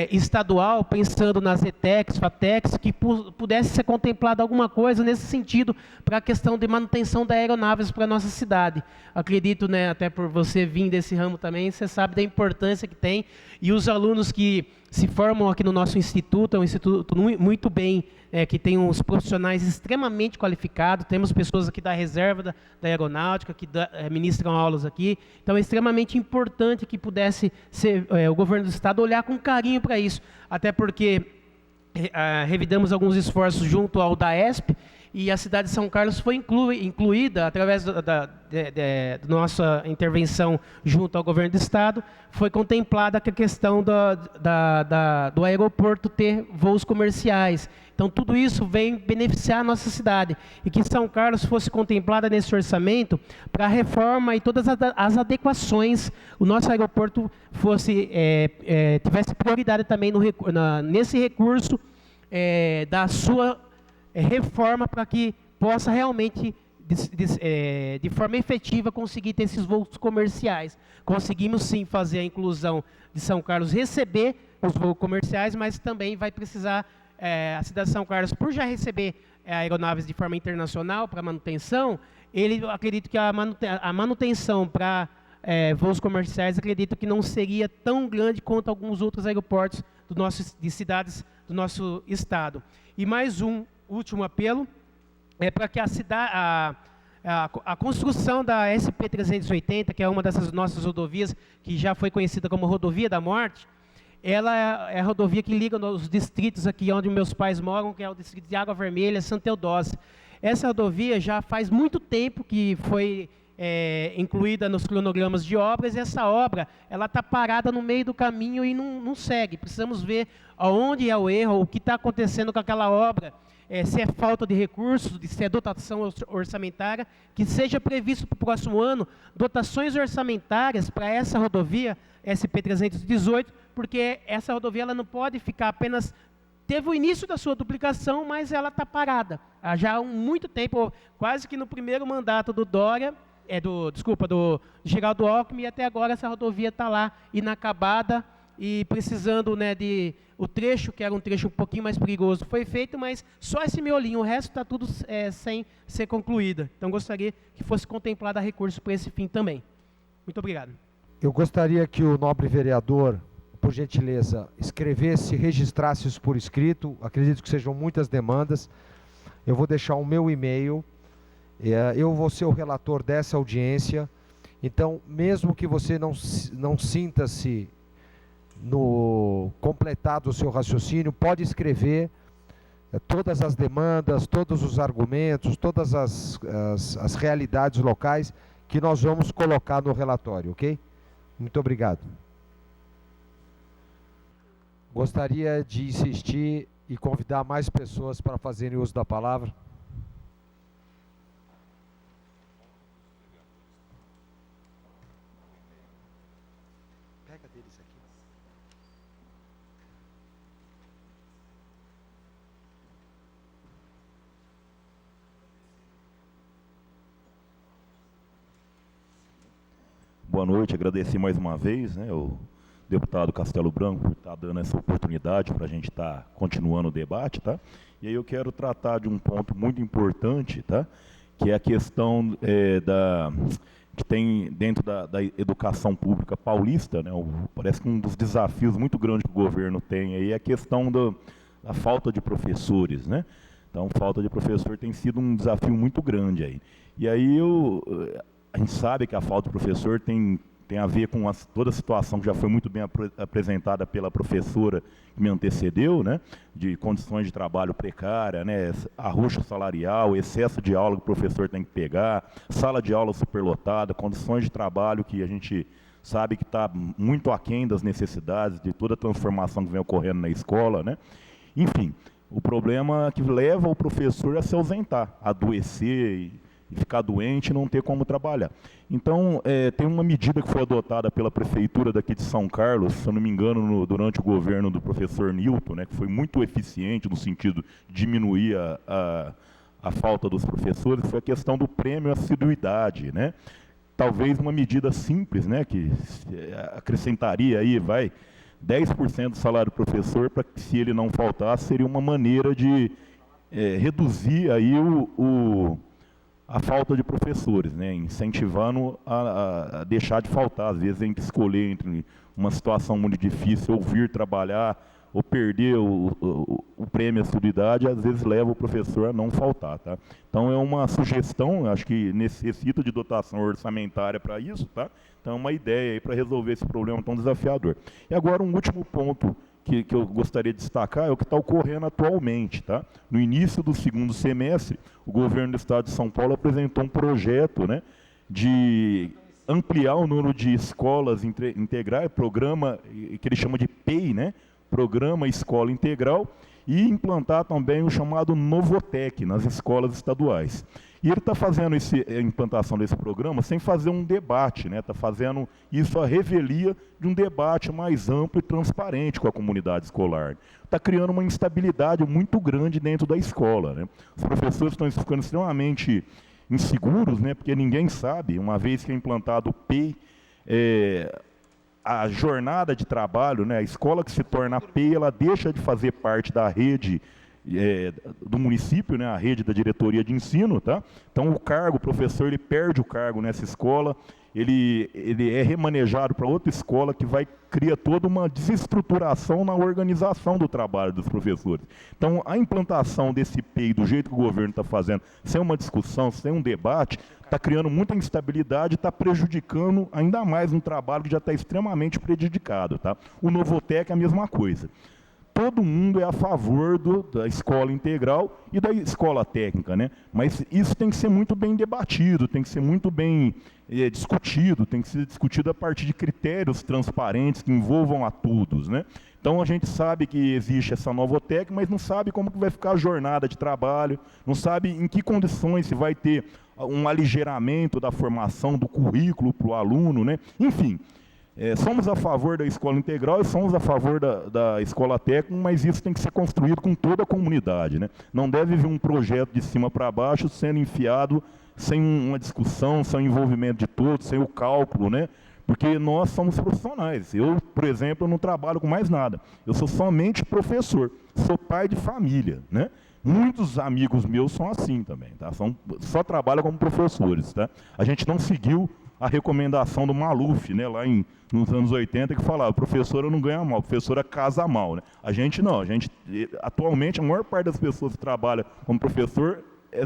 estadual, pensando nas ETECs, FATECs, que pudesse ser contemplada alguma coisa nesse sentido para a questão de manutenção da aeronaves para a nossa cidade. Acredito, né, até por você vir desse ramo também, você sabe da importância que tem, e os alunos que se formam aqui no nosso instituto, é um instituto muito bem, que tem uns profissionais extremamente qualificados, temos pessoas aqui da reserva da aeronáutica, que ministram aulas aqui, então é extremamente importante que pudesse ser, o governo do Estado olhar com carinho para isso, até porque revidamos alguns esforços junto ao DAESP, e a cidade de São Carlos foi incluída, através da nossa intervenção junto ao governo do Estado, foi contemplada a questão do aeroporto ter voos comerciais. Então, tudo isso vem beneficiar a nossa cidade. E que São Carlos fosse contemplada nesse orçamento para a reforma e todas as adequações, o nosso aeroporto tivesse prioridade também nesse recurso da sua reforma, para que possa realmente, de forma efetiva, conseguir ter esses voos comerciais. Conseguimos sim fazer a inclusão de São Carlos receber os voos comerciais, mas também vai precisar, a cidade de São Carlos, por já receber aeronaves de forma internacional para manutenção, acredito que a manutenção para voos comerciais, acredito que não seria tão grande quanto alguns outros aeroportos de cidades do nosso estado. E mais um último apelo para que a construção da SP-380, que é uma dessas nossas rodovias, que já foi conhecida como Rodovia da Morte, ela é a rodovia que liga os distritos aqui onde meus pais moram, que é o distrito de Água Vermelha, Santa Eudócia. Essa rodovia já faz muito tempo que foi incluída nos cronogramas de obras, e essa obra está parada no meio do caminho e não segue. Precisamos ver aonde é o erro, o que está acontecendo com aquela obra, se é falta de recursos, se é dotação orçamentária, que seja previsto para o próximo ano dotações orçamentárias para essa rodovia SP-318, porque essa rodovia ela não pode ficar apenas... Teve o início da sua duplicação, mas ela está parada. Já há muito tempo, quase que no primeiro mandato do Dória, do Geraldo Alckmin, e até agora essa rodovia está lá, inacabada, e precisando, né, o trecho, que era um trecho um pouquinho mais perigoso, foi feito, mas só esse miolinho, o resto está tudo sem ser concluída. Então, gostaria que fosse contemplado recurso para esse fim também. Muito obrigado. Eu gostaria que o nobre vereador, por gentileza, escrevesse, registrasse isso por escrito. Acredito que sejam muitas demandas. Eu vou deixar o meu e-mail. Eu vou ser o relator dessa audiência. Então, mesmo que você não sinta-se completado o seu raciocínio, pode escrever todas as demandas, todos os argumentos, todas as realidades locais que nós vamos colocar no relatório, ok? Muito obrigado. Gostaria de insistir e convidar mais pessoas para fazerem uso da palavra. Pega deles aqui. Boa noite, agradecer mais uma vez, né, o deputado Castelo Branco por estar dando essa oportunidade para a gente estar continuando o debate, tá? E aí eu quero tratar de um ponto muito importante, tá? Que é a questão que tem dentro da educação pública paulista, né? Parece que um dos desafios muito grandes que o governo tem aí é a questão da falta de professores, né? Então, falta de professor tem sido um desafio muito grande aí. E aí a gente sabe que a falta de professor tem a ver com toda a situação que já foi muito bem apresentada pela professora que me antecedeu, né, de condições de trabalho precária, né, arroxo salarial, excesso de aula que o professor tem que pegar, sala de aula superlotada, condições de trabalho que a gente sabe que está muito aquém das necessidades, de toda a transformação que vem ocorrendo na escola, né. Enfim, o problema que leva o professor a se ausentar, a adoecer e ficar doente e não ter como trabalhar. Então, tem uma medida que foi adotada pela prefeitura daqui de São Carlos, se eu não me engano, durante o governo do professor Nilton, né, que foi muito eficiente no sentido de diminuir a falta dos professores, foi a questão do prêmio à assiduidade, né? Talvez uma medida simples, né, que acrescentaria aí, 10% do salário do professor, para que se ele não faltasse, seria uma maneira de reduzir aí a falta de professores, né, incentivando a deixar de faltar. Às vezes tem que escolher entre uma situação muito difícil, ou vir trabalhar, ou perder o prêmio à assiduidade, às vezes leva o professor a não faltar. Tá? Então é uma sugestão, acho que necessita de dotação orçamentária para isso, tá? Então é uma ideia aí para resolver esse problema tão desafiador. E agora um último ponto que eu gostaria de destacar é o que está ocorrendo atualmente. Tá? No início do segundo semestre, o governo do Estado de São Paulo apresentou um projeto, né, de ampliar o número de escolas integrais, programa que ele chama de PEI, né, Programa Escola Integral, e implantar também o chamado Novotec nas escolas estaduais. E ele está fazendo a implantação desse programa sem fazer um debate, né? Está fazendo isso à revelia de um debate mais amplo e transparente com a comunidade escolar. Está criando uma instabilidade muito grande dentro da escola, né? Os professores estão ficando extremamente inseguros, né? Porque ninguém sabe, uma vez que é implantado o PEI, a jornada de trabalho, né? A escola que se torna PEI, ela deixa de fazer parte da rede do município, né, a rede da diretoria de ensino, tá? Então o professor, ele perde o cargo nessa escola, ele é remanejado para outra escola que cria toda uma desestruturação na organização do trabalho dos professores. Então a implantação desse PEI do jeito que o governo está fazendo, sem uma discussão, sem um debate, está criando muita instabilidade e está prejudicando ainda mais um trabalho que já está extremamente prejudicado, tá? O Novotec é a mesma coisa. Todo mundo é a favor da escola integral e da escola técnica, né? Mas isso tem que ser muito bem debatido, tem que ser muito bem discutido, tem que ser discutido a partir de critérios transparentes que envolvam a todos, né? Então a gente sabe que existe essa Novotec, mas não sabe como que vai ficar a jornada de trabalho, não sabe em que condições se vai ter um aligeramento da formação do currículo para o aluno, né? Enfim. Somos a favor da escola integral e somos a favor da escola técnica, mas isso tem que ser construído com toda a comunidade, né? Não deve vir um projeto de cima para baixo sendo enfiado sem uma discussão, sem o envolvimento de todos, sem o cálculo, né? Porque nós somos profissionais. Eu, por exemplo, não trabalho com mais nada. Eu sou somente professor, sou pai de família, né? Muitos amigos meus são assim também, tá? Só trabalham como professores, tá? A gente não seguiu a recomendação do Maluf, né, lá nos anos 80, que falava, professora não ganha mal, professora casa mal, né? A gente não, atualmente, a maior parte das pessoas que trabalham como professor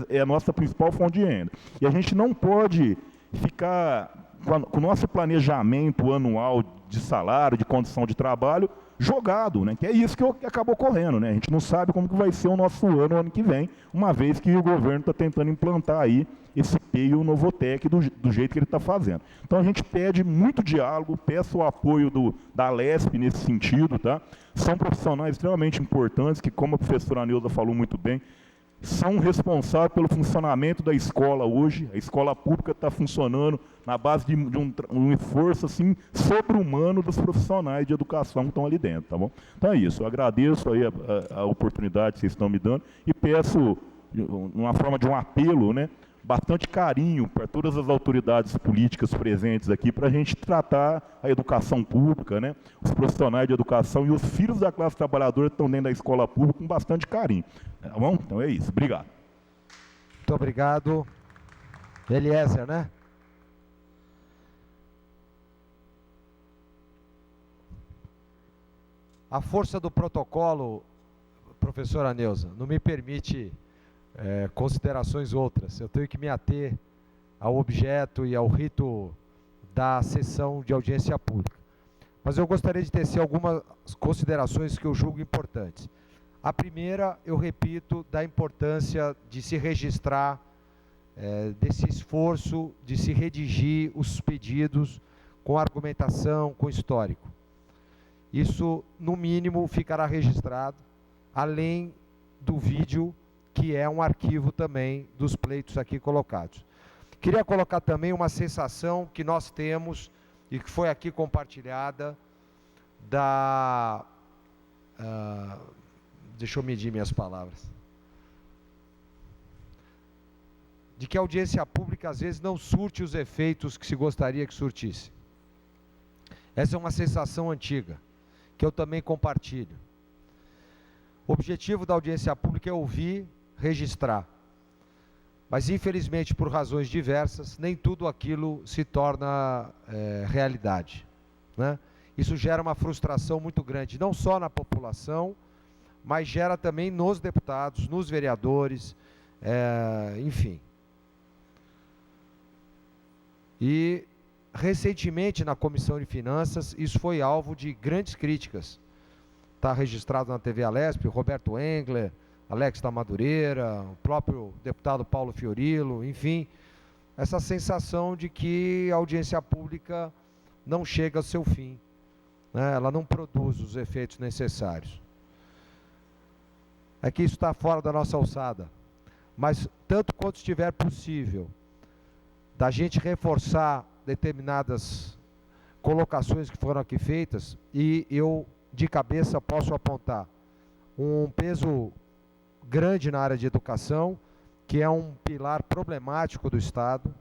é a nossa principal fonte de renda. E a gente não pode ficar com o nosso planejamento anual de salário, de condição de trabalho, jogado, né? Que é isso que acabou ocorrendo, né? A gente não sabe como que vai ser o nosso ano que vem, uma vez que o governo está tentando implantar aí esse PEI Novotec do jeito que ele está fazendo. Então a gente pede muito diálogo, peço o apoio da Alesp nesse sentido, tá? São profissionais extremamente importantes que, como a professora Neuza falou muito bem, são responsáveis pelo funcionamento da escola hoje. A escola pública está funcionando na base de um esforço assim, sobre-humano dos profissionais de educação que estão ali dentro, tá bom? Então é isso, eu agradeço aí a oportunidade que vocês estão me dando e peço, uma forma de um apelo, né, bastante carinho para todas as autoridades políticas presentes aqui, para a gente tratar a educação pública, né, os profissionais de educação e os filhos da classe trabalhadora que estão dentro da escola pública com bastante carinho. Tá bom? Então é isso. Obrigado. Muito obrigado. Eliezer, né? A força do protocolo, professora Neuza, não me permite considerações outras. Eu tenho que me ater ao objeto e ao rito da sessão de audiência pública. Mas eu gostaria de tecer algumas considerações que eu julgo importantes. A primeira, eu repito, da importância de se registrar, desse esforço de se redigir os pedidos com argumentação, com histórico. Isso, no mínimo, ficará registrado, além do vídeo, que é um arquivo também dos pleitos aqui colocados. Queria colocar também uma sensação que nós temos, e que foi aqui compartilhada, deixa eu medir minhas palavras, de que a audiência pública às vezes não surte os efeitos que se gostaria que surtisse. Essa é uma sensação antiga, que eu também compartilho. O objetivo da audiência pública é ouvir, registrar. Mas, infelizmente, por razões diversas, nem tudo aquilo se torna realidade, né? Isso gera uma frustração muito grande, não só na população, mas gera também nos deputados, nos vereadores, enfim. E, recentemente, na Comissão de Finanças, isso foi alvo de grandes críticas. Está registrado na TV Alesp, Roberto Engler, Alex da Madureira, o próprio deputado Paulo Fiorilo, enfim, essa sensação de que a audiência pública não chega ao seu fim, né? Ela não produz os efeitos necessários. É que isso está fora da nossa alçada, mas tanto quanto estiver possível, da gente reforçar determinadas colocações que foram aqui feitas, e eu, de cabeça, posso apontar um peso grande na área de educação, que é um pilar problemático do Estado,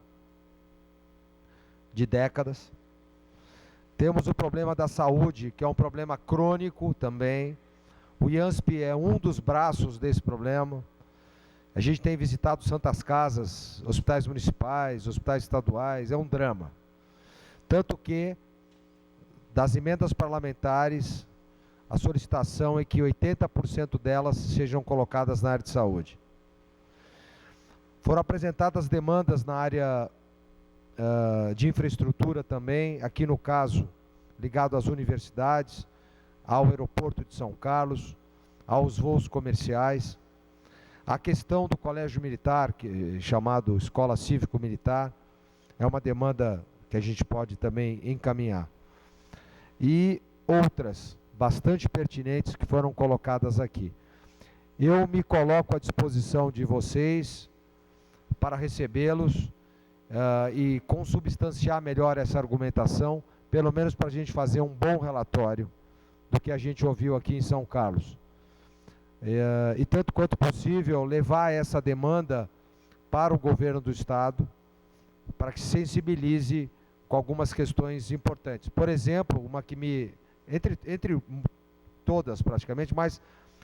de décadas. Temos o problema da saúde, que é um problema crônico também. O IANSP é um dos braços desse problema. A gente tem visitado santas casas, hospitais municipais, hospitais estaduais, é um drama. Tanto que, das emendas parlamentares, a solicitação é que 80% delas sejam colocadas na área de saúde. Foram apresentadas demandas na área de infraestrutura também, aqui no caso, ligado às universidades, ao aeroporto de São Carlos, aos voos comerciais. A questão do colégio militar, chamado Escola Cívico-Militar, é uma demanda que a gente pode também encaminhar. E outras bastante pertinentes que foram colocadas aqui. Eu me coloco à disposição de vocês para recebê-los e consubstanciar melhor essa argumentação, pelo menos para a gente fazer um bom relatório do que a gente ouviu aqui em São Carlos. E tanto quanto possível, levar essa demanda para o governo do Estado, para que se sensibilize com algumas questões importantes. Por exemplo, uma que me... Entre todas praticamente, mas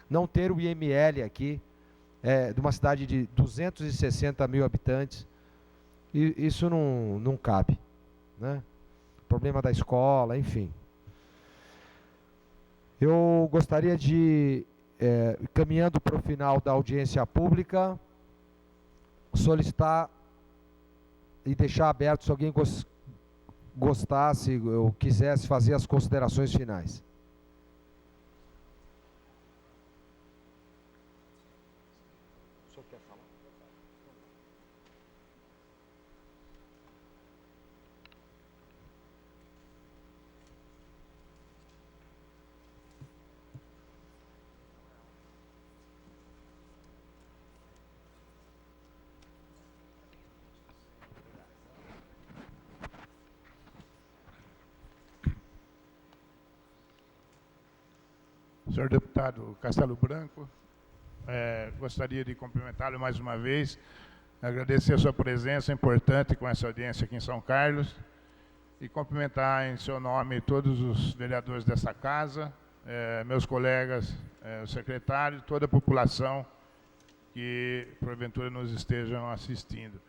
não ter o IML aqui, de uma cidade de 260 mil habitantes, e isso não cabe, né? Problema da escola, enfim. Eu gostaria de, caminhando para o final da audiência pública, solicitar e deixar aberto, se alguém gostasse ou quisesse fazer as considerações finais. O senhor quer falar? Senhor deputado Castelo Branco, gostaria de cumprimentá-lo mais uma vez, agradecer a sua presença importante com essa audiência aqui em São Carlos e cumprimentar em seu nome todos os vereadores dessa casa, meus colegas, o secretário, toda a população que porventura nos estejam assistindo.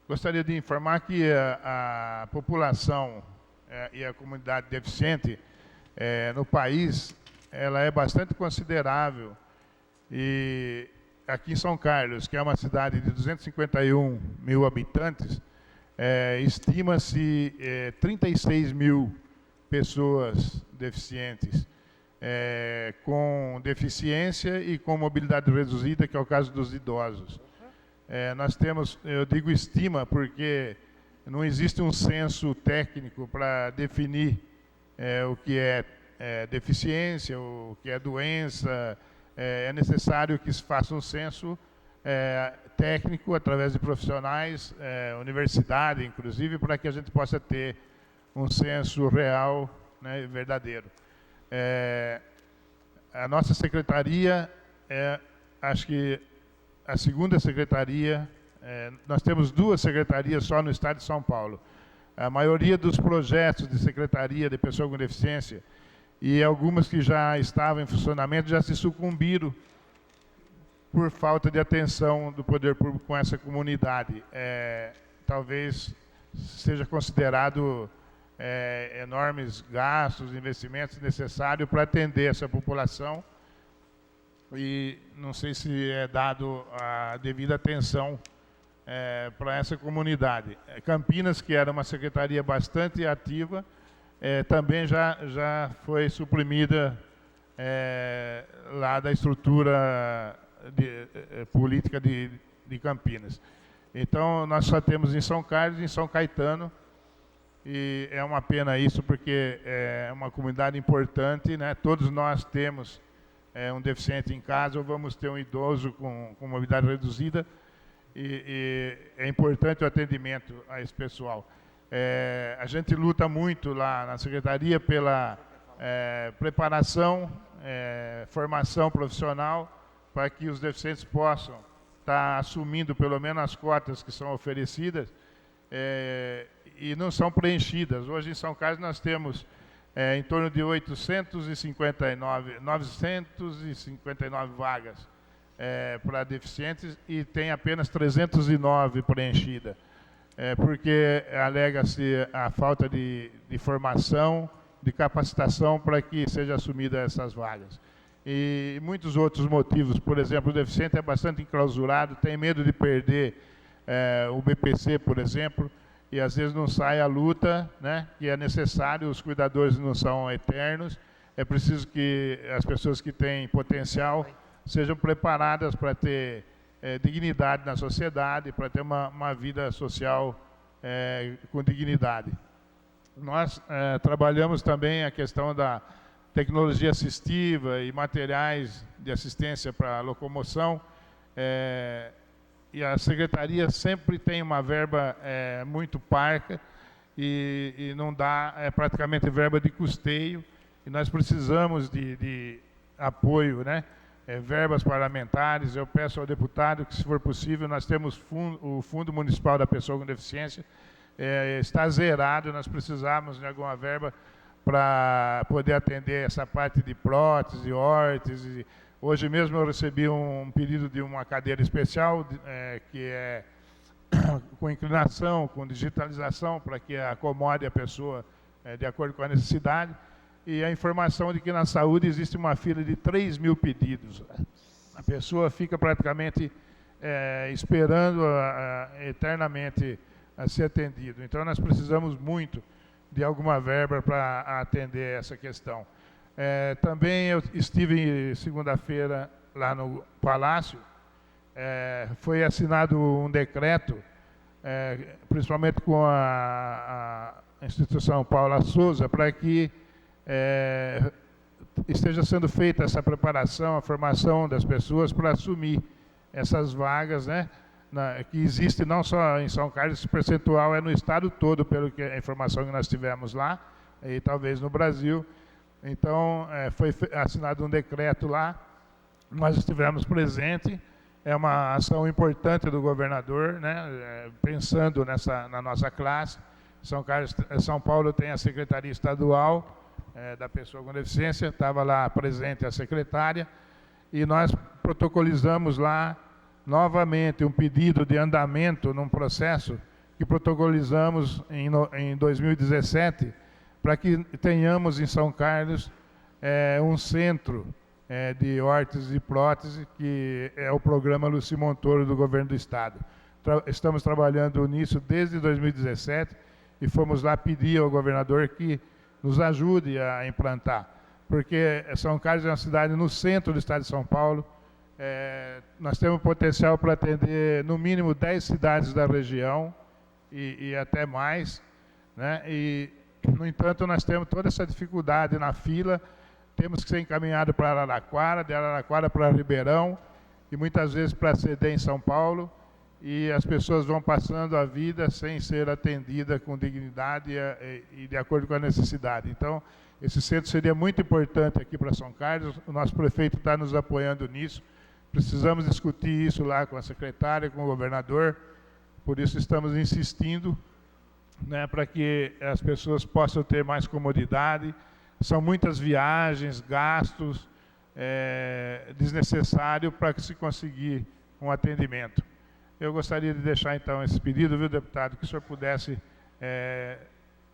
Gostaria de informar que a população e a comunidade deficiente no país, ela é bastante considerável, e aqui em São Carlos, que é uma cidade de 251 mil habitantes, estima-se 36 mil pessoas deficientes, com deficiência e com mobilidade reduzida, que é o caso dos idosos. Nós temos, eu digo estima, porque não existe um censo técnico para definir o que é deficiência, o que é doença. É necessário que se faça um censo técnico através de profissionais, universidade, inclusive, para que a gente possa ter um censo real, né, verdadeiro. A nossa secretaria acho que a segunda secretaria, nós temos 2 secretarias só no estado de São Paulo. A maioria dos projetos de secretaria de pessoa com deficiência e algumas que já estavam em funcionamento já se sucumbiram por falta de atenção do poder público com essa comunidade. Talvez seja considerado enormes gastos, investimentos necessários para atender essa população, e não sei se é dado a devida atenção para essa comunidade. Campinas, que era uma secretaria bastante ativa, também já foi suprimida lá da estrutura política de Campinas. Então, nós só temos em São Carlos e em São Caetano, e é uma pena isso, porque é uma comunidade importante, né? Todos nós temos um deficiente em casa, ou vamos ter um idoso com mobilidade reduzida, e é importante o atendimento a esse pessoal. A gente luta muito lá na secretaria pela preparação, formação profissional, para que os deficientes possam estar assumindo pelo menos as cotas que são oferecidas e não são preenchidas. Hoje em São Carlos nós temos em torno de 959 vagas para deficientes, e tem apenas 309 preenchidas, porque alega-se a falta de formação, de capacitação para que seja assumida essas vagas. E muitos outros motivos. Por exemplo, o deficiente é bastante enclausurado, tem medo de perder o BPC, por exemplo, e às vezes não sai a luta, né, que é necessário. Os cuidadores não são eternos, é preciso que as pessoas que têm potencial sejam preparadas para ter dignidade na sociedade, para ter uma vida social com dignidade. Nós trabalhamos também a questão da tecnologia assistiva e materiais de assistência para locomoção, e a secretaria sempre tem uma verba muito parca, e não dá praticamente verba de custeio, e nós precisamos de apoio, né? Verbas parlamentares. Eu peço ao deputado que, se for possível, nós temos o Fundo Municipal da Pessoa com Deficiência, está zerado, nós precisamos de alguma verba para poder atender essa parte de prótese, órtese. Hoje mesmo eu recebi um pedido de uma cadeira especial, que é com inclinação, com digitalização, para que acomode a pessoa de acordo com a necessidade. E a informação de que na saúde existe uma fila de 3.000 pedidos. A pessoa fica praticamente esperando eternamente a ser atendido. Então, nós precisamos muito de alguma verba para atender essa questão. Também eu estive segunda-feira lá no Palácio, foi assinado um decreto, principalmente com a instituição Paula Souza, para que esteja sendo feita essa preparação, a formação das pessoas para assumir essas vagas, né, que existe não só em São Carlos, esse percentual é no estado todo, pelo que a informação que nós tivemos lá, e talvez no Brasil. Então, foi assinado um decreto lá, nós estivemos presentes, é uma ação importante do governador, né, pensando na nossa classe. São Paulo tem a Secretaria Estadual da Pessoa com Deficiência, estava lá presente a secretária, e nós protocolizamos lá novamente um pedido de andamento num processo que protocolizamos em 2017, para que tenhamos em São Carlos um centro de órtese e prótese, que é o programa Luci Montoro do Governo do Estado. Estamos trabalhando nisso desde 2017 e fomos lá pedir ao governador que nos ajude a implantar, porque São Carlos é uma cidade no centro do estado de São Paulo. Nós temos potencial para atender no mínimo 10 cidades da região e até mais, né? E, no entanto, nós temos toda essa dificuldade na fila, temos que ser encaminhado para Araraquara, de Araraquara para Ribeirão, e muitas vezes para CD em São Paulo, e as pessoas vão passando a vida sem ser atendida com dignidade e de acordo com a necessidade. Então, esse centro seria muito importante aqui para São Carlos, o nosso prefeito está nos apoiando nisso. Precisamos discutir isso lá com a secretária, com o governador, por isso estamos insistindo, né, para que as pessoas possam ter mais comodidade. São muitas viagens, gastos desnecessários para que se conseguir um atendimento. Eu gostaria de deixar então esse pedido, viu, deputado, que o senhor pudesse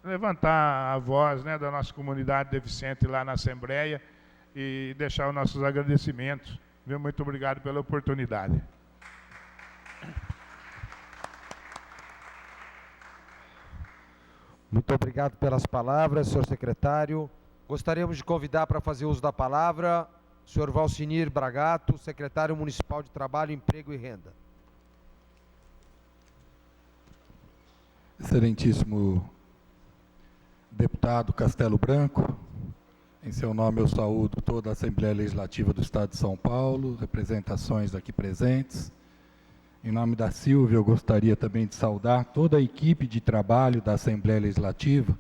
levantar a voz, né, da nossa comunidade deficiente lá na Assembleia e deixar os nossos agradecimentos. Viu? Muito obrigado pela oportunidade. Muito obrigado pelas palavras, senhor secretário. Gostaríamos de convidar para fazer uso da palavra o senhor Valcinir Bragato, secretário municipal de Trabalho, Emprego e Renda. Excelentíssimo deputado Castelo Branco, em seu nome eu saúdo toda a Assembleia Legislativa do Estado de São Paulo, representações aqui presentes. Em nome da Silvia, eu gostaria também de saudar toda a equipe de trabalho da Assembleia Legislativa,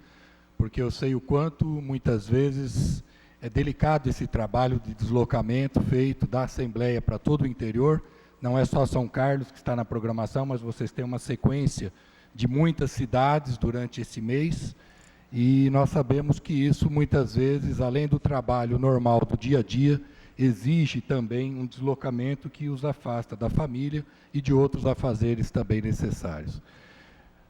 porque eu sei o quanto, muitas vezes, é delicado esse trabalho de deslocamento feito da Assembleia para todo o interior. Não é só São Carlos que está na programação, mas vocês têm uma sequência de muitas cidades durante esse mês, e nós sabemos que isso, muitas vezes, além do trabalho normal do dia a dia, exige também um deslocamento que os afasta da família e de outros afazeres também necessários.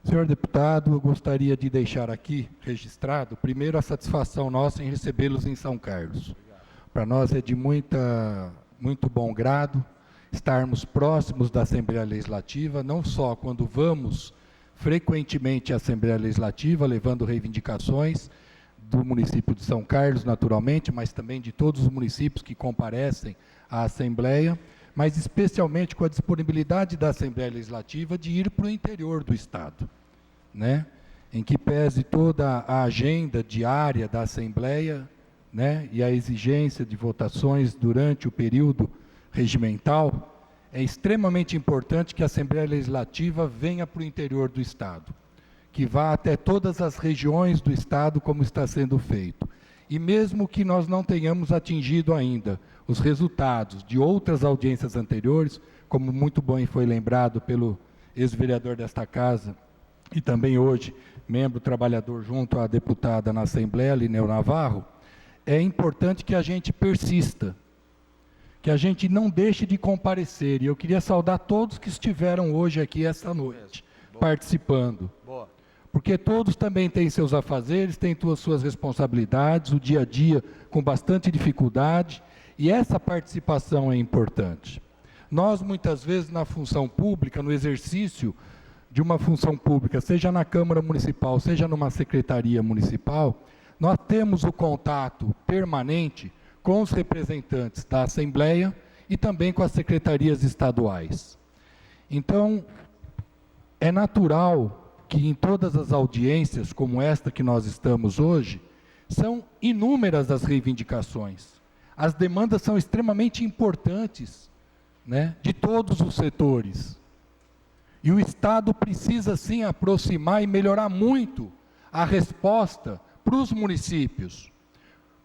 Senhor deputado, eu gostaria de deixar aqui registrado, primeiro, a satisfação nossa em recebê-los em São Carlos. Para nós é de muito bom grado estarmos próximos da Assembleia Legislativa, não só quando vamos frequentemente à Assembleia Legislativa, levando reivindicações do município de São Carlos, naturalmente, mas também de todos os municípios que comparecem à Assembleia, mas especialmente com a disponibilidade da Assembleia Legislativa de ir para o interior do Estado, né? Em que pese toda a agenda diária da Assembleia, né, e a exigência de votações durante o período regimental, é extremamente importante que a Assembleia Legislativa venha para o interior do Estado, que vá até todas as regiões do Estado, como está sendo feito. E mesmo que nós não tenhamos atingido ainda os resultados de outras audiências anteriores, como muito bem foi lembrado pelo ex-vereador desta casa, e também hoje, membro trabalhador junto à deputada na Assembleia, Lineu Navarro, é importante que a gente persista, que a gente não deixe de comparecer. E eu queria saudar todos que estiveram hoje aqui esta noite, participando. Boa. Porque todos também têm seus afazeres, têm suas responsabilidades, o dia a dia com bastante dificuldade, e essa participação é importante. Nós, muitas vezes, na função pública, no exercício de uma função pública, seja na Câmara Municipal, seja numa Secretaria Municipal, nós temos o contato permanente com os representantes da Assembleia e também com as secretarias estaduais. Então, é natural que em todas as audiências, como esta que nós estamos hoje, são inúmeras as reivindicações. As demandas são extremamente importantes, né, de todos os setores. E o Estado precisa, sim, aproximar e melhorar muito a resposta para os municípios.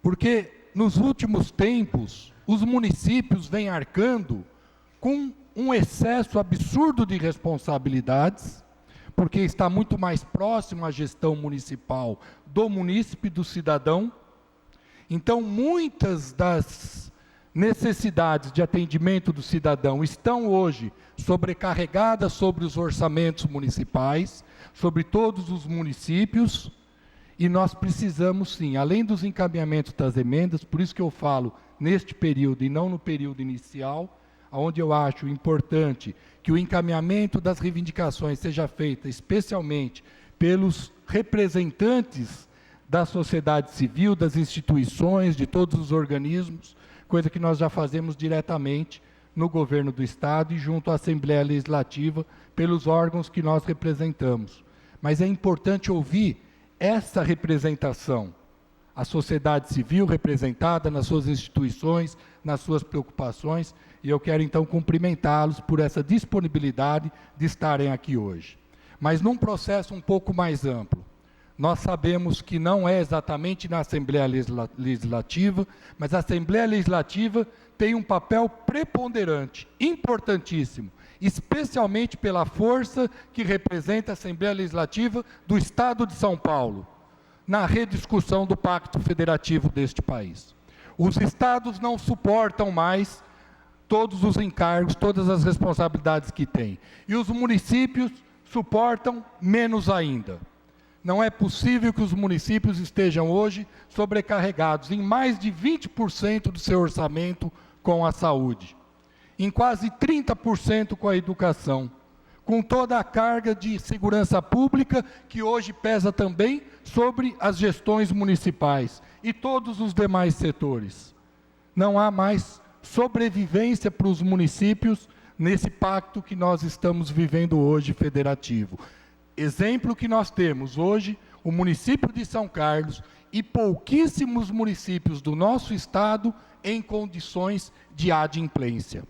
Porque, nos últimos tempos, os municípios vêm arcando com um excesso absurdo de responsabilidades, porque está muito mais próximo à gestão municipal do munícipe e do cidadão. Então, muitas das necessidades de atendimento do cidadão estão hoje sobrecarregadas sobre os orçamentos municipais, sobre todos os municípios, e nós precisamos sim, além dos encaminhamentos das emendas, por isso que eu falo neste período e não no período inicial, onde eu acho importante que o encaminhamento das reivindicações seja feito especialmente pelos representantes da sociedade civil, das instituições, de todos os organismos, coisa que nós já fazemos diretamente no governo do Estado e junto à Assembleia Legislativa, pelos órgãos que nós representamos. Mas é importante ouvir essa representação, a sociedade civil representada nas suas instituições, nas suas preocupações, e eu quero então cumprimentá-los por essa disponibilidade de estarem aqui hoje. Mas num processo um pouco mais amplo. Nós sabemos que não é exatamente na Assembleia Legislativa, mas a Assembleia Legislativa tem um papel preponderante, importantíssimo, especialmente pela força que representa a Assembleia Legislativa do Estado de São Paulo, na rediscussão do Pacto Federativo deste país. Os estados não suportam mais todos os encargos, todas as responsabilidades que têm, e os municípios suportam menos ainda. Não é possível que os municípios estejam hoje sobrecarregados em mais de 20% do seu orçamento com a saúde, em quase 30% com a educação, com toda a carga de segurança pública que hoje pesa também sobre as gestões municipais e todos os demais setores. Não há mais sobrevivência para os municípios nesse pacto que nós estamos vivendo hoje federativo. Exemplo que nós temos hoje, o município de São Carlos e pouquíssimos municípios do nosso estado em condições de adimplência.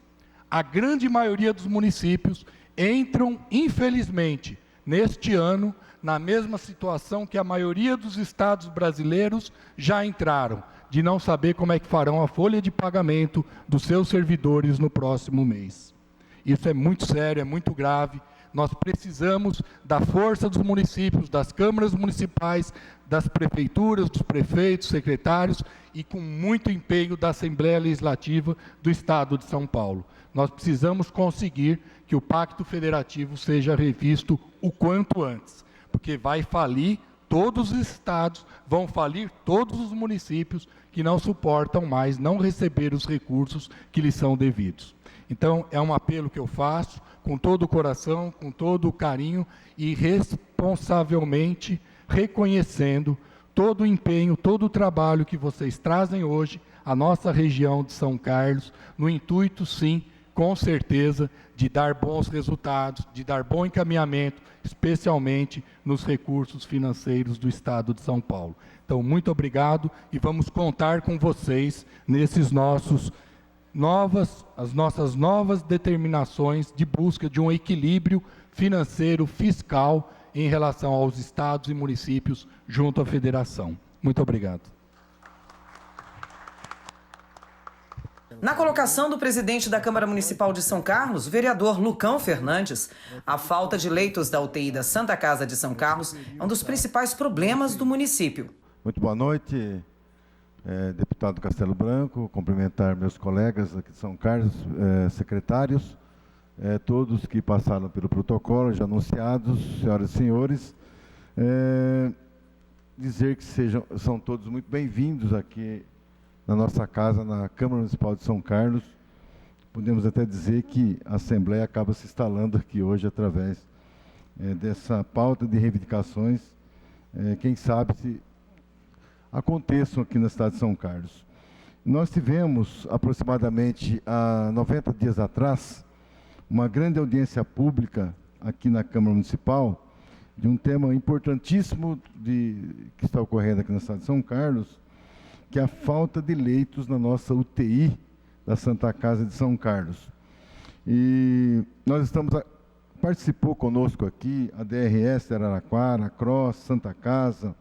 A grande maioria dos municípios entram, infelizmente, neste ano, na mesma situação que a maioria dos estados brasileiros já entraram, de não saber como é que farão a folha de pagamento dos seus servidores no próximo mês. Isso é muito sério, é muito grave. Nós precisamos da força dos municípios, das câmaras municipais, das prefeituras, dos prefeitos, secretários e com muito empenho da Assembleia Legislativa do Estado de São Paulo. Nós precisamos conseguir que o Pacto Federativo seja revisto o quanto antes, porque vai falir todos os estados, vão falir todos os municípios que não suportam mais não receber os recursos que lhes são devidos. Então, é um apelo que eu faço, com todo o coração, com todo o carinho e responsavelmente reconhecendo todo o empenho, todo o trabalho que vocês trazem hoje à nossa região de São Carlos, no intuito, sim, com certeza, de dar bons resultados, de dar bom encaminhamento, especialmente nos recursos financeiros do Estado de São Paulo. Então, muito obrigado e vamos contar com vocês nesses as nossas novas determinações de busca de um equilíbrio financeiro, fiscal, em relação aos estados e municípios junto à federação. Muito obrigado. Na colocação do presidente da Câmara Municipal de São Carlos, o vereador Lucão Fernandes, a falta de leitos da UTI da Santa Casa de São Carlos é um dos principais problemas do município. Muito boa noite. Deputado Castelo Branco, cumprimentar meus colegas aqui de São Carlos, secretários, todos que passaram pelo protocolo, já anunciados, senhoras e senhores, dizer que são todos muito bem-vindos aqui na nossa casa, na Câmara Municipal de São Carlos. Podemos até dizer que a Assembleia acaba se instalando aqui hoje através dessa pauta de reivindicações, quem sabe se aconteçam aqui na cidade de São Carlos. Nós tivemos, aproximadamente há 90 dias atrás, uma grande audiência pública aqui na Câmara Municipal, de um tema importantíssimo que está ocorrendo aqui na cidade de São Carlos, que é a falta de leitos na nossa UTI da Santa Casa de São Carlos. E nós participou conosco aqui a DRS de Araraquara, a CROSS, Santa Casa,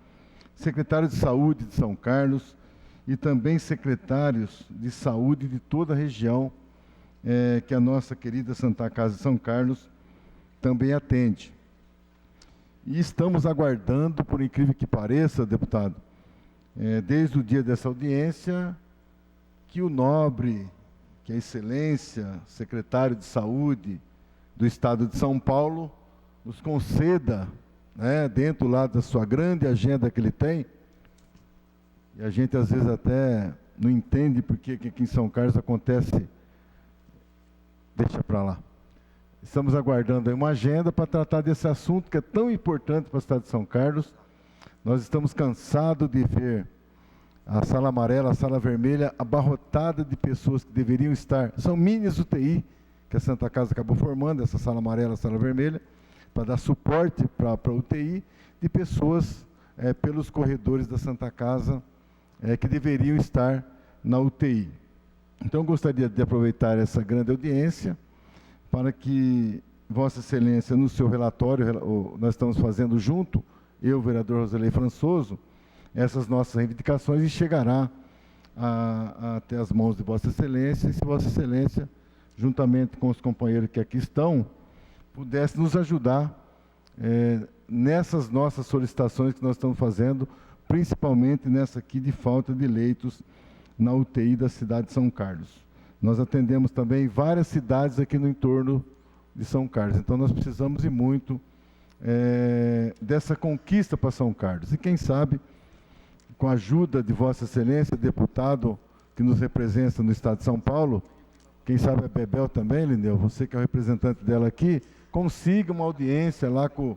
secretário de Saúde de São Carlos e também secretários de saúde de toda a região que a nossa querida Santa Casa de São Carlos também atende. E estamos aguardando, por incrível que pareça, deputado, desde o dia dessa audiência, que o nobre, que a excelência, secretário de saúde do Estado de São Paulo, nos conceda, dentro lá da sua grande agenda que ele tem, e a gente às vezes até não entende porque que aqui em São Carlos acontece, deixa para lá. Estamos aguardando aí uma agenda para tratar desse assunto que é tão importante para a cidade de São Carlos. Nós estamos cansados de ver a sala amarela, a sala vermelha, abarrotada de pessoas que deveriam estar, são minis UTI, que a Santa Casa acabou formando, essa sala amarela, a sala vermelha, para dar suporte para a UTI, de pessoas pelos corredores da Santa Casa que deveriam estar na UTI. Então, eu gostaria de aproveitar essa grande audiência para que Vossa Excelência, no seu relatório, nós estamos fazendo junto, eu, o vereador Roselei Françoso, essas nossas reivindicações e chegará até as mãos de Vossa Excelência, e se Vossa Excelência, juntamente com os companheiros que aqui estão, pudesse nos ajudar nessas nossas solicitações que nós estamos fazendo, principalmente nessa aqui de falta de leitos na UTI da cidade de São Carlos. Nós atendemos também várias cidades aqui no entorno de São Carlos, então nós precisamos e muito dessa conquista para São Carlos. E quem sabe, com a ajuda de Vossa Excelência, deputado que nos representa no Estado de São Paulo, quem sabe a Bebel também, Lineu, você que é o representante dela aqui, consiga uma audiência lá com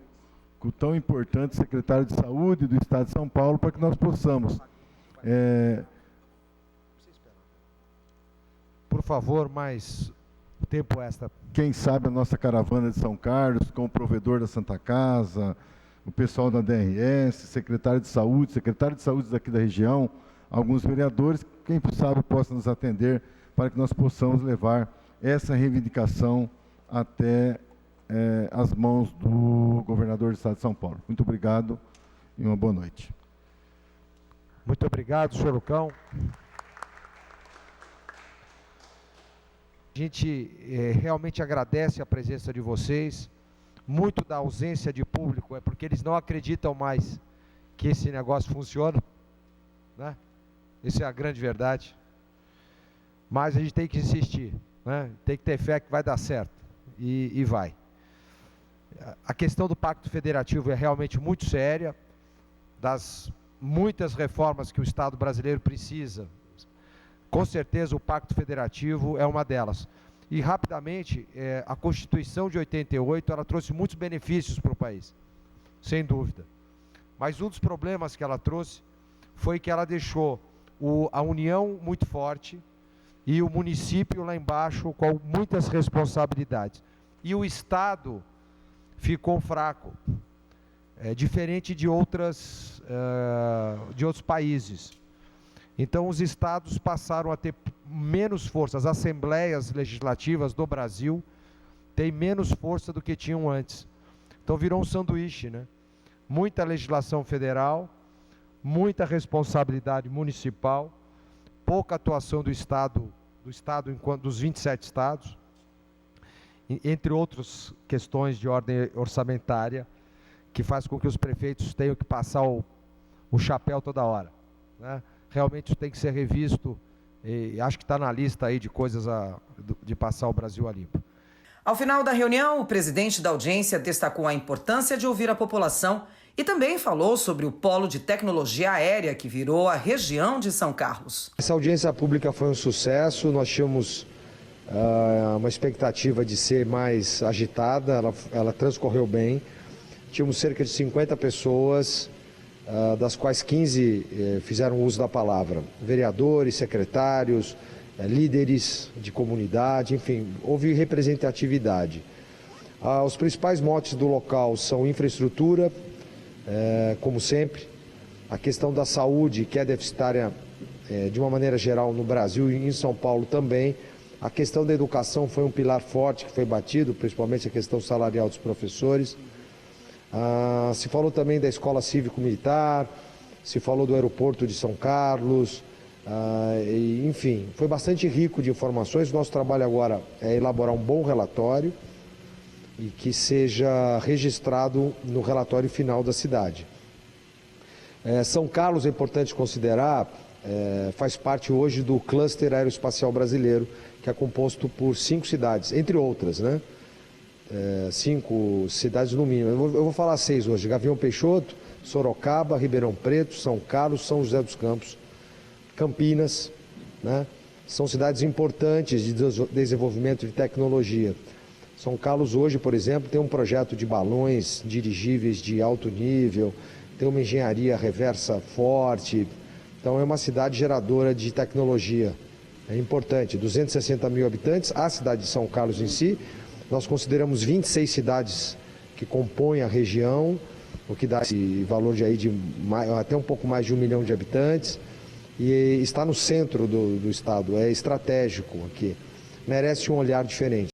o tão importante secretário de Saúde do Estado de São Paulo, para que nós possamos... Por favor, mais tempo extra. Quem sabe a nossa caravana de São Carlos, com o provedor da Santa Casa, o pessoal da DRS, secretário de saúde daqui da região, alguns vereadores, quem sabe possa nos atender para que nós possamos levar essa reivindicação até as mãos do governador do Estado de São Paulo. Muito obrigado e uma boa noite. Muito obrigado, senhor Lucão. A gente realmente agradece a presença de vocês. Muito da ausência de público é porque eles não acreditam mais que esse negócio funciona, né? Essa é a grande verdade. Mas a gente tem que insistir, né? Tem que ter fé que vai dar certo. E vai. A questão do Pacto Federativo é realmente muito séria. Das muitas reformas que o Estado brasileiro precisa, com certeza o Pacto Federativo é uma delas. E rapidamente, a Constituição de 88, ela trouxe muitos benefícios para o país, sem dúvida. Mas um dos problemas que ela trouxe foi que ela deixou a União muito forte e o município lá embaixo com muitas responsabilidades. E o Estado ficou fraco, diferente de outros países. Então, os estados passaram a ter menos força. As assembleias legislativas do Brasil têm menos força do que tinham antes. Então, virou um sanduíche, né? Muita legislação federal, muita responsabilidade municipal, pouca atuação do Estado enquanto dos 27 estados, entre outras questões de ordem orçamentária, que faz com que os prefeitos tenham que passar o chapéu toda hora, né? Realmente isso tem que ser revisto, e acho que está na lista aí de coisas de passar o Brasil a limpo. Ao final da reunião, o presidente da audiência destacou a importância de ouvir a população e também falou sobre o polo de tecnologia aérea que virou a região de São Carlos. Essa audiência pública foi um sucesso, nós tínhamos uma expectativa de ser mais agitada, ela transcorreu bem. tínhamos cerca de 50 pessoas, das quais 15 fizeram uso da palavra. Vereadores, secretários, líderes de comunidade, enfim, houve representatividade. Os principais motes do local são infraestrutura, como sempre, a questão da saúde, que é deficitária de uma maneira geral no Brasil e em São Paulo também. A questão da educação foi um pilar forte que foi batido, principalmente a questão salarial dos professores. Se falou também da escola cívico-militar, se falou do aeroporto de São Carlos, enfim, foi bastante rico de informações. Nosso trabalho agora é elaborar um bom relatório e que seja registrado no relatório final da cidade. São Carlos, é importante considerar, faz parte hoje do cluster aeroespacial brasileiro, que é composto por 5 cidades, entre outras, né? 5 cidades no mínimo. Eu vou falar 6 hoje: Gavião Peixoto, Sorocaba, Ribeirão Preto, São Carlos, São José dos Campos, Campinas, né? São cidades importantes de desenvolvimento de tecnologia. São Carlos hoje, por exemplo, tem um projeto de balões dirigíveis de alto nível, tem uma engenharia reversa forte, então é uma cidade geradora de tecnologia. É importante, 260 mil habitantes, a cidade de São Carlos em si. Nós consideramos 26 cidades que compõem a região, o que dá esse valor de até um pouco mais de 1 milhão de habitantes, e está no centro do estado, é estratégico aqui, merece um olhar diferente.